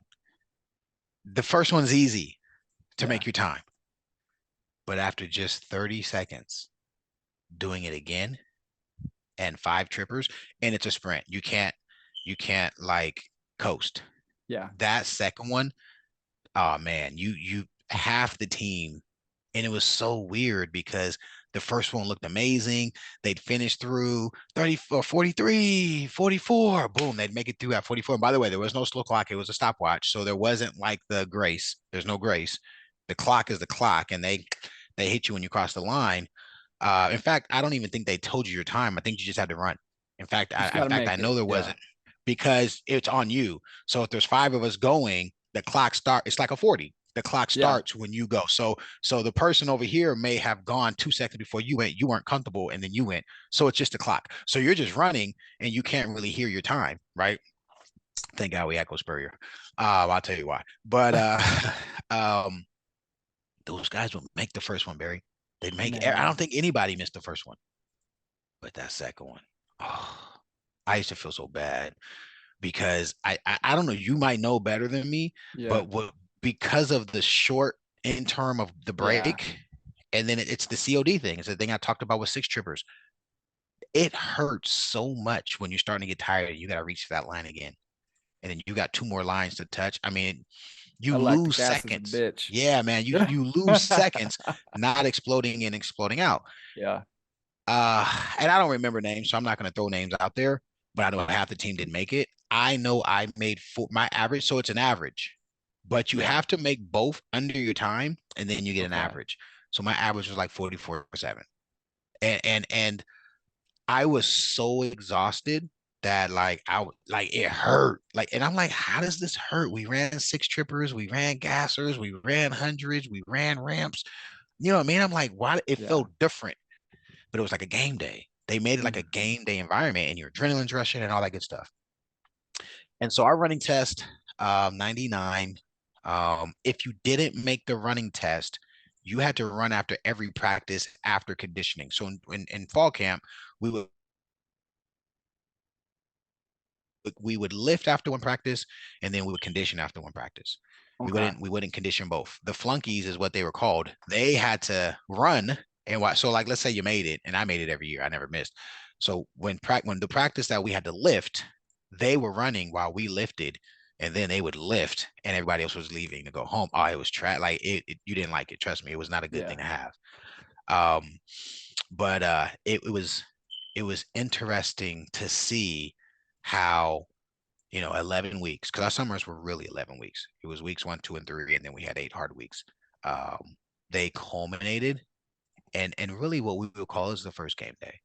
The first one's easy to Yeah. make your time, but after just 30 seconds doing it again and 5 trippers, and it's a sprint. You can't like coast. Yeah. That second one, oh man, you half the team. And it was so weird because the first one looked amazing. They'd finish through 30 or 43, 44. Boom, they'd make it through at 44. And by the way, there was no slow clock. It was a stopwatch. So there wasn't like the grace. There's no grace. The clock is the clock, and they hit you when you cross the line. In fact, I don't even think they told you your time. I think you just had to run. In fact, Just in gotta fact, I make it. know there Yeah. wasn't because it's on you. So if there's 5 of us going, the clock start. It's like a 40. The clock Yeah. starts when you go. So the person over here may have gone 2 seconds before you went. You weren't comfortable, and then you went. So it's just a clock. So you're just running, and you can't really hear your time, right? Thank God we echo Spurrier. I'll tell you why. But um, those guys would make the first one, Barry. They'd make. I don't Man. think anybody missed the first one, but that second one, oh, I used to feel so bad. because I don't know, you might know better than me, Yeah. but because of the short in term of the Yeah. break, and then it's the COD thing. It's the thing I talked about with six trippers. It hurts so much when you're starting to get tired and you got to reach for that line again. And then you got two more lines to touch. I mean, you That lactic lose acid is a seconds. bitch. Yeah, man, you lose seconds not exploding and exploding out. Yeah. And I don't remember names, so I'm not going to throw names out there, but I know half the team didn't make it. I know I made my average, so it's an average, but you Yeah. have to make both under your time, and then you get an Okay. average. So my average was like 44.7, and I was so exhausted that like like it hurt. Like, and I'm like, how does this hurt? We ran six trippers, we ran gassers, we ran hundreds, we ran ramps. You know what I mean? I'm like, why it Yeah. felt different, but it was like a game day. They made it like a Mhm. game day environment and your adrenaline's rushing and all that good stuff. And so our running test, 99. If you didn't make the running test, you had to run after every practice after conditioning. So in fall camp, we would we would lift after one practice and then we would condition after one practice. Okay. We wouldn't condition both. The flunkies is what they were called. They had to run and watch. So like let's say you made it, and I made it every year. I never missed. So when the practice that we had to lift, they were running while we lifted, and then they would lift and everybody else was leaving to go home. Oh, it was like you didn't like it. Trust me, it was not a good Yeah. thing to have. Um, but it was interesting to see how 11 weeks, because our summers were really 11 weeks. It was weeks 1, 2, and 3, and then we had 8 hard weeks. Um, they culminated, and really what we would call is the first game day.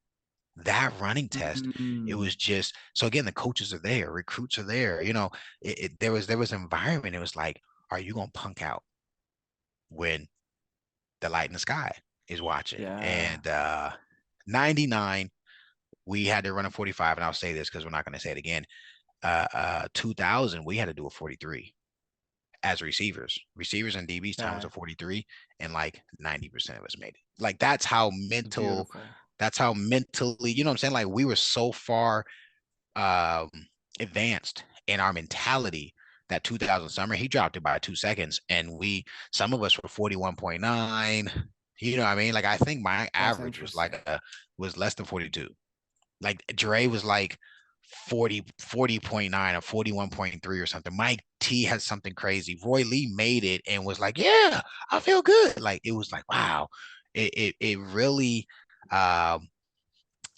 That running test, it Mm. was just so again, the coaches are there, recruits are there. There was environment. It was like, are you gonna punk out when the light in the sky is watching? Yeah. And 99, we had to run a 45, and I'll say this because we're not going to say it again. 2000, we had to do a 43 as receivers. Receivers and DBs time was Okay. a 43, and like 90% of us made it. Like that's how It's beautiful. mentally, you know what I'm saying? Like we were so far um advanced in our mentality that 2000 summer, he dropped it by 2 seconds, and some of us were 41.9. You know what I mean? Like I think my That's average was interesting. was less than 42. Like Dre was like 40.9 or 41.3 or something. Mike T had something crazy. Roy Lee made it and was like, yeah, I feel good. Like it was like, wow. It really um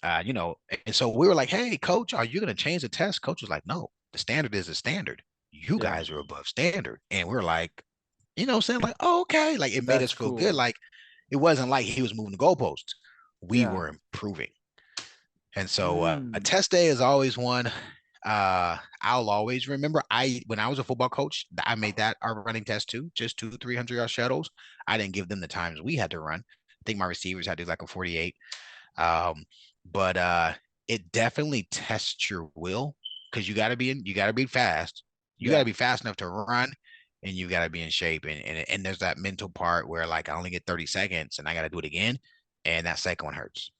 and so we were like, hey, coach, are you gonna change the test? Coach was like, no, the standard is the standard. You Yeah. guys are above standard. And we're like, I'm saying, like, oh, okay. Like it made us That's feel good. cool. Like it wasn't like he was moving the goalposts. We Yeah. were improving. And so a Mm. test day is always one I'll always remember. When I was a football coach, I made that our running test too, just 200-300 yard shuttles. I didn't give them the times we had to run. I think my receivers had to do like a 48. Um, but it definitely tests your will because you got to be fast. You got to Yeah. be fast enough to run, and you got to be in shape. And there's that mental part where like I only get 30 seconds and I got to do it again, and that second one hurts.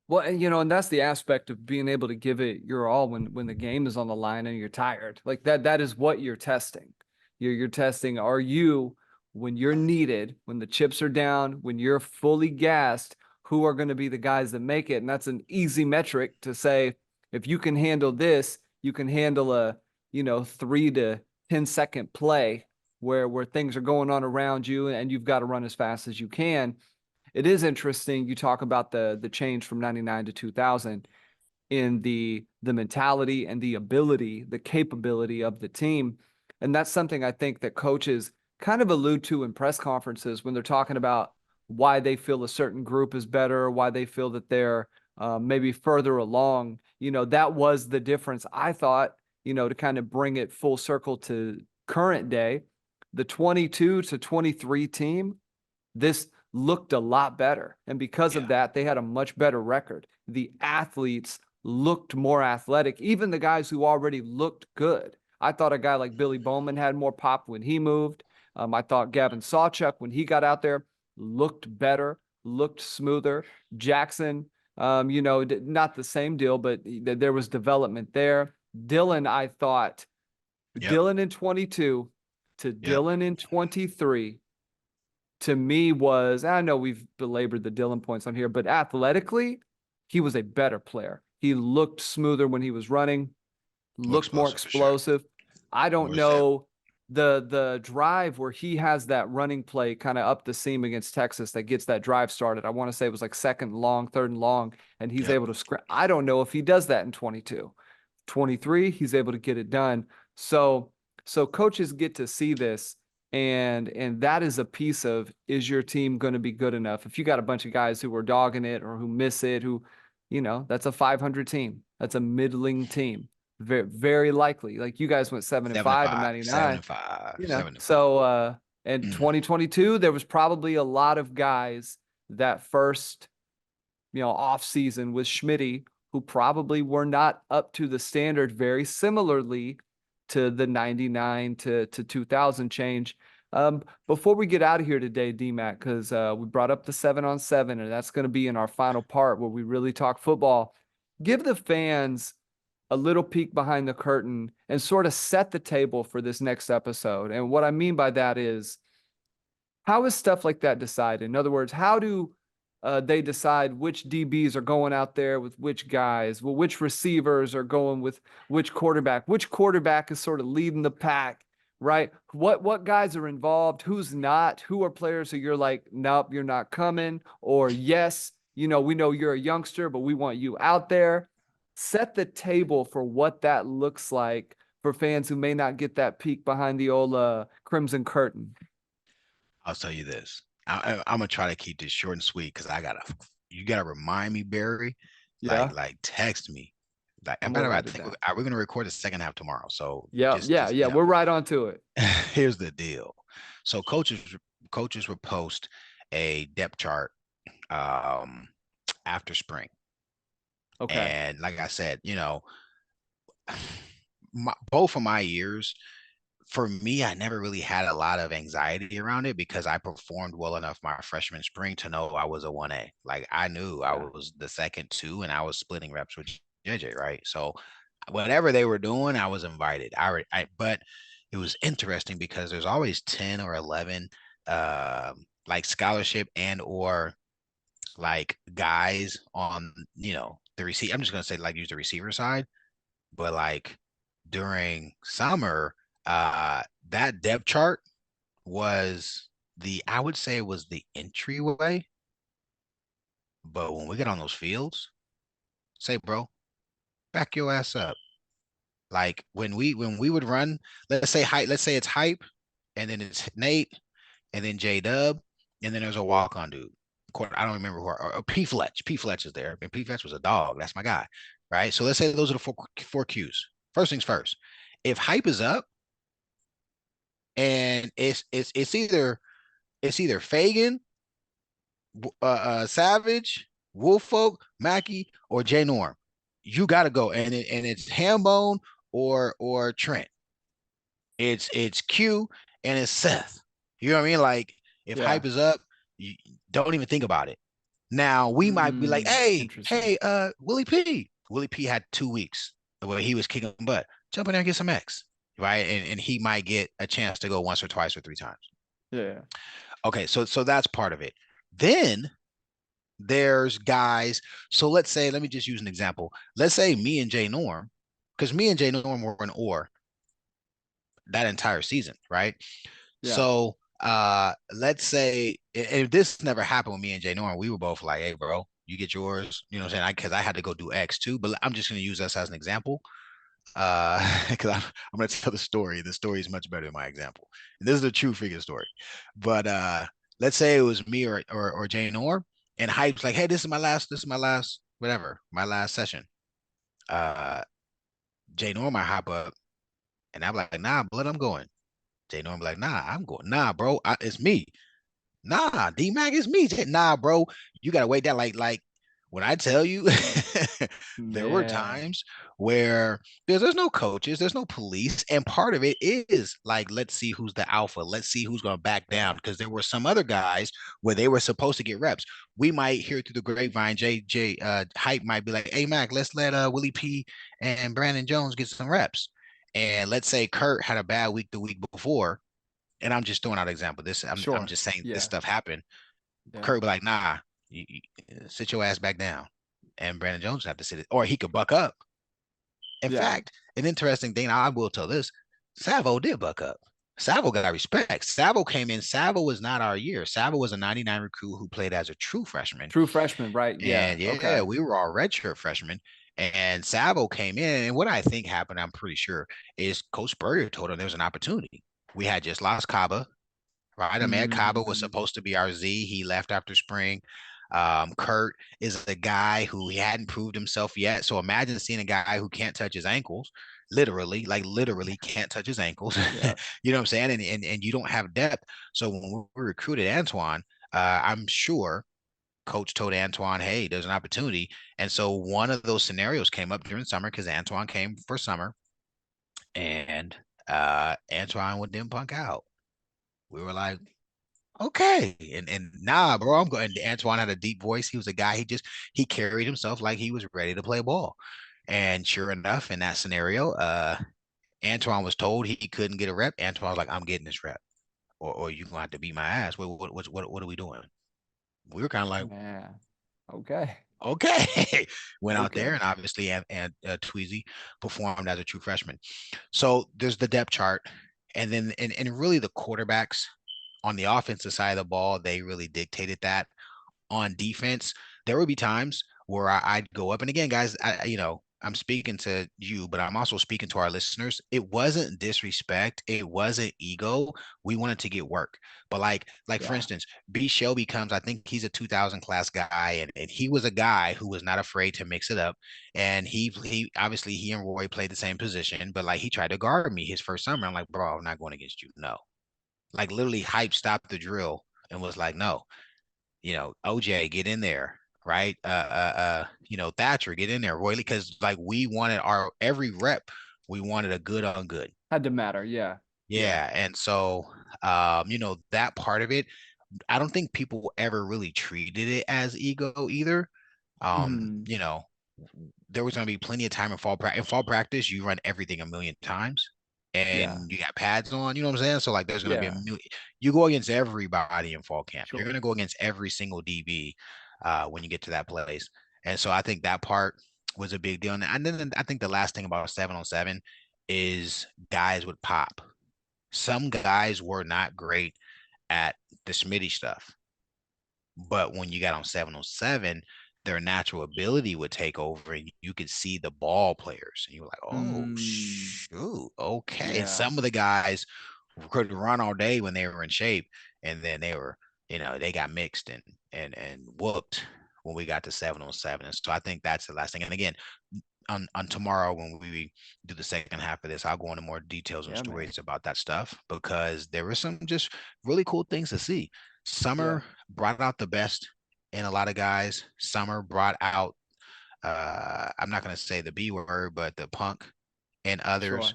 Well, and and that's the aspect of being able to give it your all when the game is on the line and you're tired. Like that is what you're testing. You're testing, are you, when you're needed, when the chips are down, when you're fully gassed, who are going to be the guys that make it? And that's an easy metric to say, if you can handle this, you can handle a, 3 to 10 second play where things are going on around you and you've got to run as fast as you can. It is interesting. You talk about the change from 99 to 2000 in the mentality and the ability, the capability of the team. And that's something I think that coaches kind of allude to in press conferences when they're talking about why they feel a certain group is better, why they feel that they're maybe further along. That was the difference, I thought, to kind of bring it full circle to current day. The 22 to 23 team, this looked a lot better. And because of Yeah. that, they had a much better record. The athletes looked more athletic, even the guys who already looked good. I thought a guy like Billy Bowman had more pop when he moved. I thought Gavin Sawchuk, when he got out there, looked better, looked smoother. Jackson, not the same deal, but there was development there. Dylan, I thought, Yep. Dylan in 22 to Yep. Dylan in 23, to me was, I know we've belabored the Dylan points on here, but athletically, he was a better player. He looked smoother when he was running, More looked more explosive for sure. explosive. I don't More zip. know the drive where he has that running play kind of up the seam against Texas that gets that drive started. I want to say it was like second and long, third and long, and he's Yep. able to scrap. I don't know if he does that in 22. 23, he's able to get it done. So coaches get to see this, and that is a piece of, is your team going to be good enough? If you got a bunch of guys who are dogging it or who miss it, who, that's a 500 team. That's a middling team. Very, very likely. Like you guys went 7-5 in 7-5. 99, 7-5. 7-5. So in Mm. 2022, there was probably a lot of guys that first, off season with Schmidty who probably were not up to the standard, very similarly to the 99 to 2000 change. Before we get out of here today, DMAC, because we brought up the 7-on-7, and that's going to be in our final part where we really talk football. Give the fans a little peek behind the curtain and sort of set the table for this next episode. And what I mean by that is, how is stuff like that decided? In other words, how do they decide which DBs are going out there with which guys? Well, which receivers are going with which quarterback? Which quarterback is sort of leading the pack, right? What guys are involved? Who's not? Who are players who you're like, nope, you're not coming, or yes, we know you're a youngster, but we want you out there. Set the table for what that looks like for fans who may not get that peek behind the old crimson curtain. I'll tell you this. I'm gonna try to keep this short and sweet because you gotta remind me, Barry. Yeah, Like text me. Like, I'm and gonna matter of write fact, it down. we're gonna record the second half tomorrow. So Yeah, yeah, just yeah. We're right on to it. here's the deal. So coaches will post a depth chart um after spring. Okay. And like I said, both of my years, for me, I never really had a lot of anxiety around it because I performed well enough my freshman spring to know I was a 1A. Like I knew I Yeah. was the second two and I was splitting reps with JJ, right? So whatever they were doing, I was invited. But it was interesting because there's always 10 or 11 like scholarship and or like guys on, the receive. I'm just gonna say like use the receiver side, but like during summer, that depth chart was I would say it was the entryway. But when we get on those fields, say, bro, back your ass up. Like when we would run, let's say it's hype, and then it's Nate, and then J Dub, and then there's a walk on dude. I don't remember who, or P Fletch. P Fletch is there, and P Fletch was a dog. That's my guy, right? So let's say those are the four Qs. First things first. If hype is up, and it's either Fagan, Savage, Wolfolk, Mackey, or Jay Norm. You got to go, and it's Hambone or Trent. It's Q and it's Seth. You know what I mean? Like if Yeah. hype is up, you don't even think about it. Now we might be like, Interesting. Willie P. Willie P had 2 weeks where he was kicking butt. Jump in there and get some X, right? And he might get a chance to go once or twice or three times. Yeah. Okay, so that's part of it. Then there's guys. So let me just use an example. Let's say me and Jay Norm, because me and Jay Norm were an or that entire season, right? Yeah. So let's say if this never happened with me and Jay Norm, we were both like, hey, bro, you get yours, you know what I'm saying? Because I had to go do X too, but I'm just gonna use us as an example. Because I'm gonna tell the story. The story is much better than my example. And this is a true figure story. But let's say it was me or Jay Norm, and Hype's like, hey, this is my last, whatever, my last session. Uh Jay Norm might hop up and I'm like, nah, blood, I'm going. Jay Norm be like, nah, I'm going. Nah, bro, it's me. Nah, D Mac is me. Nah, bro, you gotta wait that like when I tell you There were Man. times where there's no coaches, there's no police, and part of it is like, let's see who's the alpha, let's see who's going to back down. Yeah. Because there were some other guys where they were supposed to get reps. We might hear through the grapevine, Hype might be like, "Hey Mac, let's let Willie P and Brandon Jones get some reps." And let's say Kurt had a bad week the week before, and I'm just throwing out an example. I'm Sure. just saying this Yeah. stuff happened. Yeah. Kurt be like, "Nah, you sit your ass back down," and Brandon Jones have to sit it, or he could buck up. In Yeah. fact, an interesting thing, I will tell this, Savo did buck up. Savo got respect. Savo came in. Savo was not our year. Savo was a 99 recruit who played as a true freshman. True freshman, right? Yeah. And yeah, Okay. we were all redshirt freshmen. And Savo came in. And what I think happened, I'm pretty sure, is Coach Spurrier told him there was an opportunity. We had just lost Kaba, right? Ahmed Kaba was Mm, supposed to be our Z. He left after spring. Kurt is a guy who he hadn't proved himself yet. So imagine seeing a guy who can't touch his ankles, literally can't touch his ankles. yeah. You know what I'm saying? And you don't have depth. So when we recruited Antoine, I'm sure coach told Antoine, "Hey, there's an opportunity." And so one of those scenarios came up during summer because Antoine came for summer, and Antoine would then punk out. We were like, okay. And nah, bro, I'm going. Antoine had a deep voice. He was a guy. He carried himself like he was ready to play ball. And sure enough, in that scenario, Antoine was told he couldn't get a rep. Antoine was like, "I'm getting this rep, or you're gonna have to beat my ass. What are we doing?" We were kind of like, Man. Okay. okay. Went out there, Okay. and obviously, and Tweezy performed as a true freshman. So there's the depth chart, and then and really the quarterbacks on the offensive side of the ball, they really dictated that. On defense, there would be times where I'd go up, and again, guys, I'm speaking to you, but I'm also speaking to our listeners. It wasn't disrespect, it wasn't ego. We wanted to get work, but like for Yeah. instance, B Shelby comes. I think he's a 2000 class guy, and he was a guy who was not afraid to mix it up. And he obviously he and Roy played the same position, but like he tried to guard me his first summer. I'm like, bro, I'm not going against you. No, like literally, Hype stopped the drill and was like, no, OJ, get in there, right? Thatcher, get in there, Roy, because like we wanted our every rep, we wanted a good on good. Had to matter. Yeah. Yeah. Yeah. And so that part of it, I don't think people ever really treated it as ego either. Um, Mhm. you know, there was going to be plenty of time in fall practice. In fall practice, you run everything a million times, Yeah. and you got pads on. You know what I'm saying? So like, there's going to be Yeah. you go against everybody in fall camp. You're going Sure. to go against every single DB when you get to that place. And so I think that part was a big deal. And then I think the last thing about 7-on-7 is guys would pop. Some guys were not great at the Schmidty stuff. But when you got on 7-on-7, their natural ability would take over and you could see the ball players. And you were like, oh, Mm, shoot, okay. And yeah. some of the guys could run all day when they were in shape. And then they got mixed and whooped when we got to 7-on-7. And so I think that's the last thing. And again, on tomorrow when we do the second half of this, I'll go into more details and Yeah, man. stories about that stuff because there were some just really cool things to see. Yeah. Summer brought out the best in a lot of guys. Summer brought out I'm not gonna say the B word, but the punk in others. Sure.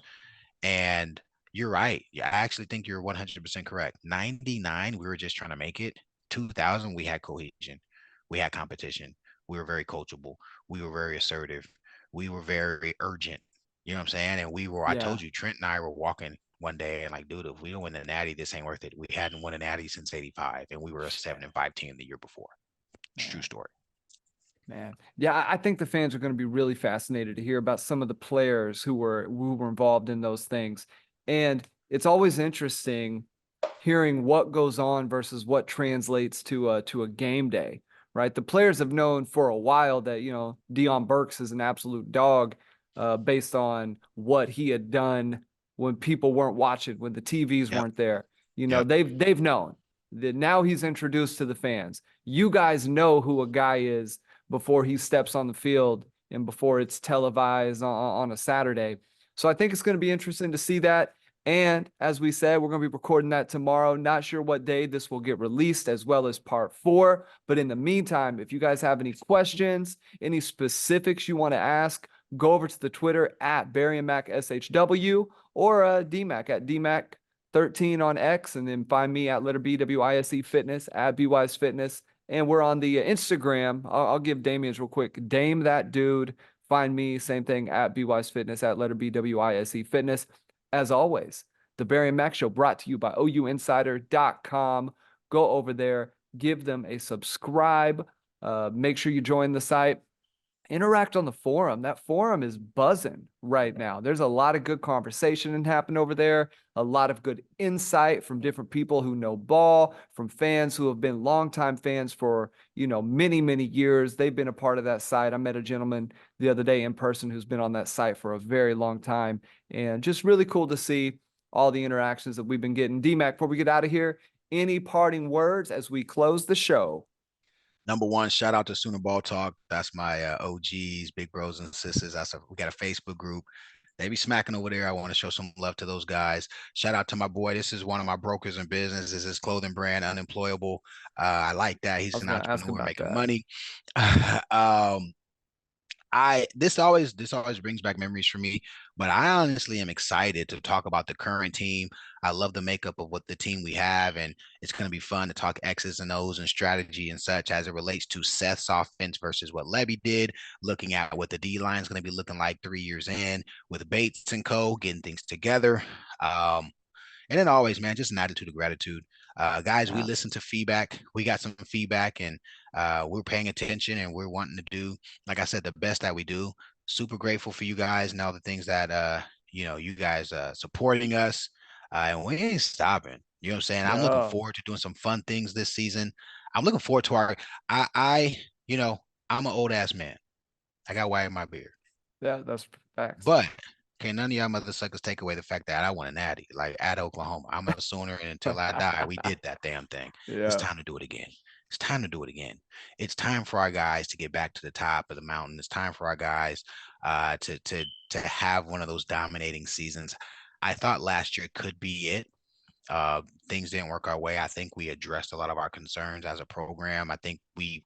And you're right. Yeah, I actually think you're 100% correct. 99, we were just trying to make it. 2000, we had cohesion. We had competition. We were very coachable. We were very assertive. We were very urgent. You know what I'm saying? And I Yeah. told you, Trent and I were walking one day and like, dude, if we don't win the natty, this ain't worth it. We hadn't won a natty since 85, and we were a 7-5 team the year before. It's a true Man. story. Man. Yeah, I think the fans are going to be really fascinated to hear about some of the players who were involved in those things. And it's always interesting hearing what goes on versus what translates to a game day, right? The players have known for a while that, Dion Burks is an absolute dog based on what he had done when people weren't watching, when the TVs Yep. weren't there. Yep. They've known that now he's introduced to the fans. You guys know who a guy is before he steps on the field and before it's televised on a Saturday. So I think it's going to be interesting to see that. And as we said, we're going to be recording that tomorrow. Not sure what day this will get released, as well as part 4. But in the meantime, if you guys have any questions, any specifics you want to ask, go over to the Twitter at Barry and Mack SHW or DMac at DMac13 on X. And then find me at letter BWISE Fitness at BWise Fitness. And we're on the Instagram. I'll give Damien's real quick. Dame that dude. Find me, same thing, at BWise Fitness at letter BWISE Fitness. As always, the Barry and Mack Show brought to you by OUinsider.com. Go over there, give them a subscribe. Make sure you join the site. Interact on the forum. That forum is buzzing right now. There's a lot of good conversation and happen over there. A lot of good insight from different people who know ball, from fans who have been longtime fans for, many, many years. They've been a part of that site. I met a gentleman the other day in person who's been on that site for a very long time, and just really cool to see all the interactions that we've been getting. D-Mac, before we get out of here, any parting words as we close the show? Number one, shout out to Sooner Ball Talk. That's my OGs, big bros and sisters. We got a Facebook group. They be smacking over there. I want to show some love to those guys. Shout out to my boy. This is one of my brokers in business. This is his clothing brand, Unemployable. I like that. I He's was an going to ask entrepreneur about making that. money. um, this always brings back memories for me, but I honestly am excited to talk about the current team. I love the makeup of what the team we have, and it's going to be fun to talk X's and O's and strategy and such as it relates to Seth's offense versus what Levy did, looking at what the D line is going to be looking like 3 years in with Bates and Co. getting things together. And then always, man, just an attitude of gratitude. Guys, we Yeah. listen to feedback. We got some feedback, and we're paying attention, and we're wanting to do, like I said, the best that we do. Super grateful for you guys and all the things that you guys supporting us, and we ain't stopping. You know what I'm saying? I'm looking No. forward to doing some fun things this season. I'm looking forward to our. I I'm an old ass man. I got white in my beard. Yeah, that's facts. But can none of y'all mother suckers take away the fact that I want an Addy, like at Oklahoma. I'm a Sooner, and until I die, we did that damn thing. It's Yeah. time to do it again. It's time to do it again. It's time for our guys to get back to the top of the mountain. It's time for our guys to have one of those dominating seasons. I thought last year could be it. Things didn't work our way. I think we addressed a lot of our concerns as a program. I think we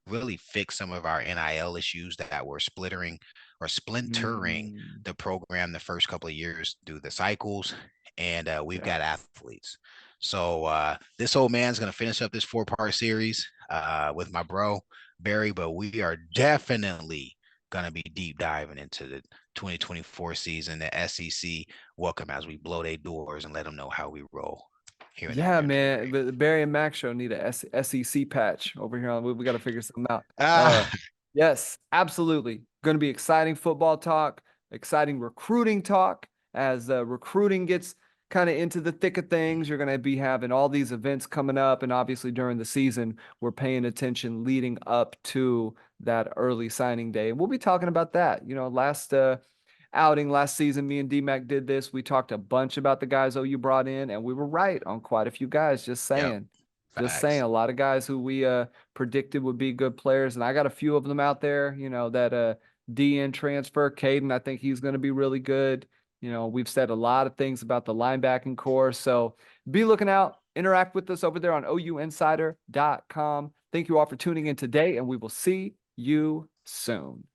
really fixed some of our NIL issues that were splintering Mm, the program the first couple of years through the cycles, and we've yeah. got athletes. So this old man's gonna finish up this 4-part series with my bro Barry, but we are definitely gonna be deep diving into the 2024 season, the SEC welcome as we blow their doors and let them know how we roll here in the Yeah, American man. Dream. The Barry and Mac show need a SEC patch over here. We got to figure something out. Ah, Yes, absolutely. Going to be exciting football talk, exciting recruiting talk. As recruiting gets kind of into the thick of things, you're going to be having all these events coming up. And obviously, during the season, we're paying attention leading up to that early signing day. And we'll be talking about that. Last outing last season, me and D-Mac did this. We talked a bunch about the guys OU brought in, and we were right on quite a few guys. Just yep, saying. Just saying, facts. a lot of guys who we predicted would be good players, and I got a few of them out there. That DN transfer, Caden, I think he's going to be really good. We've said a lot of things about the linebacking core, so be looking out. Interact with us over there on OUinsider.com. Thank you all for tuning in today, and we will see you soon.